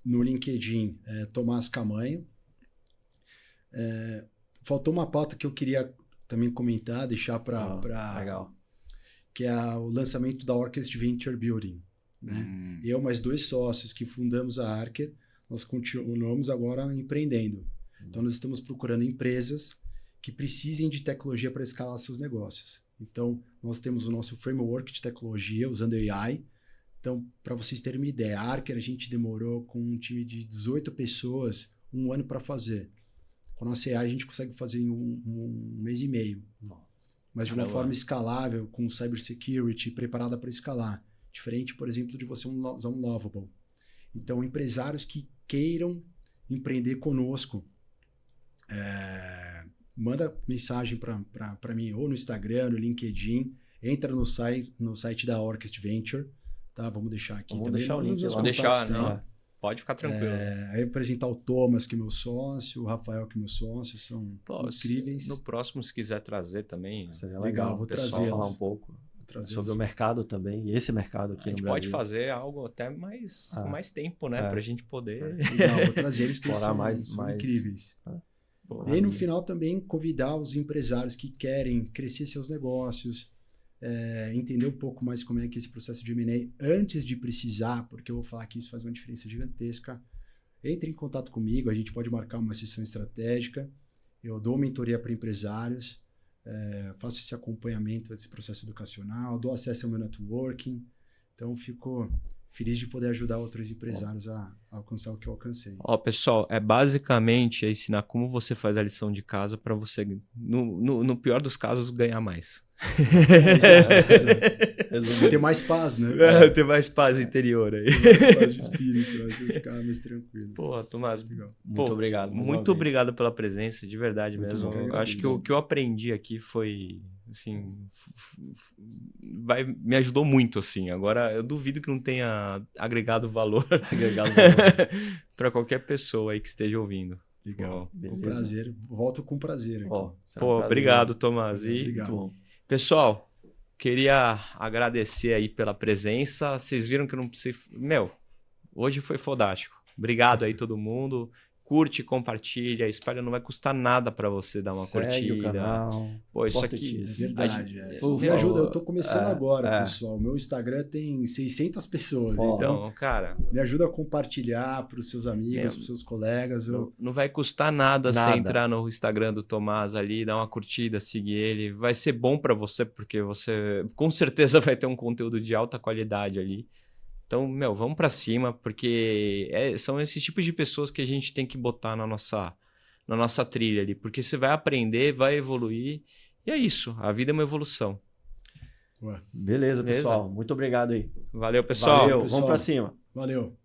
No LinkedIn, Tomás Camanho. Faltou uma pauta que eu queria também comentar, deixar para... Legal. Que é o lançamento da Orchest Venture Building. Né? Eu, mais 2 sócios que fundamos a Archer, nós continuamos agora empreendendo. Então, nós estamos procurando empresas que precisem de tecnologia para escalar seus negócios. Então, nós temos o nosso framework de tecnologia usando AI. Então, para vocês terem uma ideia, a Archer a gente demorou com um time de 18 pessoas 1 ano para fazer. Com a nossa AI, a gente consegue fazer em um mês e meio. mas de uma forma escalável, com cybersecurity, preparada para escalar. Diferente, por exemplo, de você usar um Lovable. Então, empresários que queiram empreender conosco, manda mensagem para mim, ou no Instagram, no LinkedIn, entra no site da Orchest Venture, tá? Vamos deixar aqui Vamos também. deixar o link lá. Vamos deixar, né? Pode ficar tranquilo. Aí apresentar o Thomas, que é meu sócio, o Rafael, que é meu sócio, são incríveis. No próximo, se quiser trazer também. Seria legal, vou pessoal trazer falar um pouco sobre o mercado também, e esse mercado aqui no Brasil. A gente pode fazer algo até com mais tempo, né? Pra gente poder... Legal, vou trazer eles, que são incríveis. Pô, e aí, no final, também convidar os empresários que querem crescer seus negócios, entender um pouco mais como é que é esse processo de M&A antes de precisar, porque eu vou falar que isso faz uma diferença gigantesca. Entre em contato comigo, a gente pode marcar uma sessão estratégica, eu dou mentoria para empresários, faço esse acompanhamento desse processo educacional, dou acesso ao meu networking, então fico feliz de poder ajudar outros empresários a alcançar o que eu alcancei. Pessoal, basicamente ensinar como você faz a lição de casa para você, no pior dos casos, ganhar mais. Ter mais paz, né? Ter mais paz interior aí. Ter mais paz de espírito, você ficar mais tranquilo. Pô, Tomás, muito obrigado. Muito obrigado pela presença, de verdade mesmo. Acho que o que eu aprendi aqui foi, assim, me ajudou muito, assim. Agora, eu duvido que não tenha agregado valor para qualquer pessoa aí que esteja ouvindo. Legal. Com prazer. Volto com prazer. Obrigado, Tomás. Obrigado. Pessoal, queria agradecer aí pela presença. Vocês viram que eu não precisei... hoje foi fodástico. Obrigado aí todo mundo. Curte, compartilha, espalha, não vai custar nada para você dar uma curtida. O canal. Pô, isso aqui é verdade. Me ajuda, eu tô começando agora, pessoal. Meu Instagram tem 600 pessoas, então, cara, me ajuda a compartilhar para os seus amigos, para os seus colegas. Não vai custar nada você entrar no Instagram do Tomás ali, dar uma curtida, seguir ele. Vai ser bom para você, porque você com certeza vai ter um conteúdo de alta qualidade ali. Então, vamos para cima, porque são esses tipos de pessoas que a gente tem que botar na nossa trilha ali, porque você vai aprender, vai evoluir, e é isso, a vida é uma evolução. Beleza, pessoal. Muito obrigado aí. Valeu, pessoal. Vamos para cima. Valeu.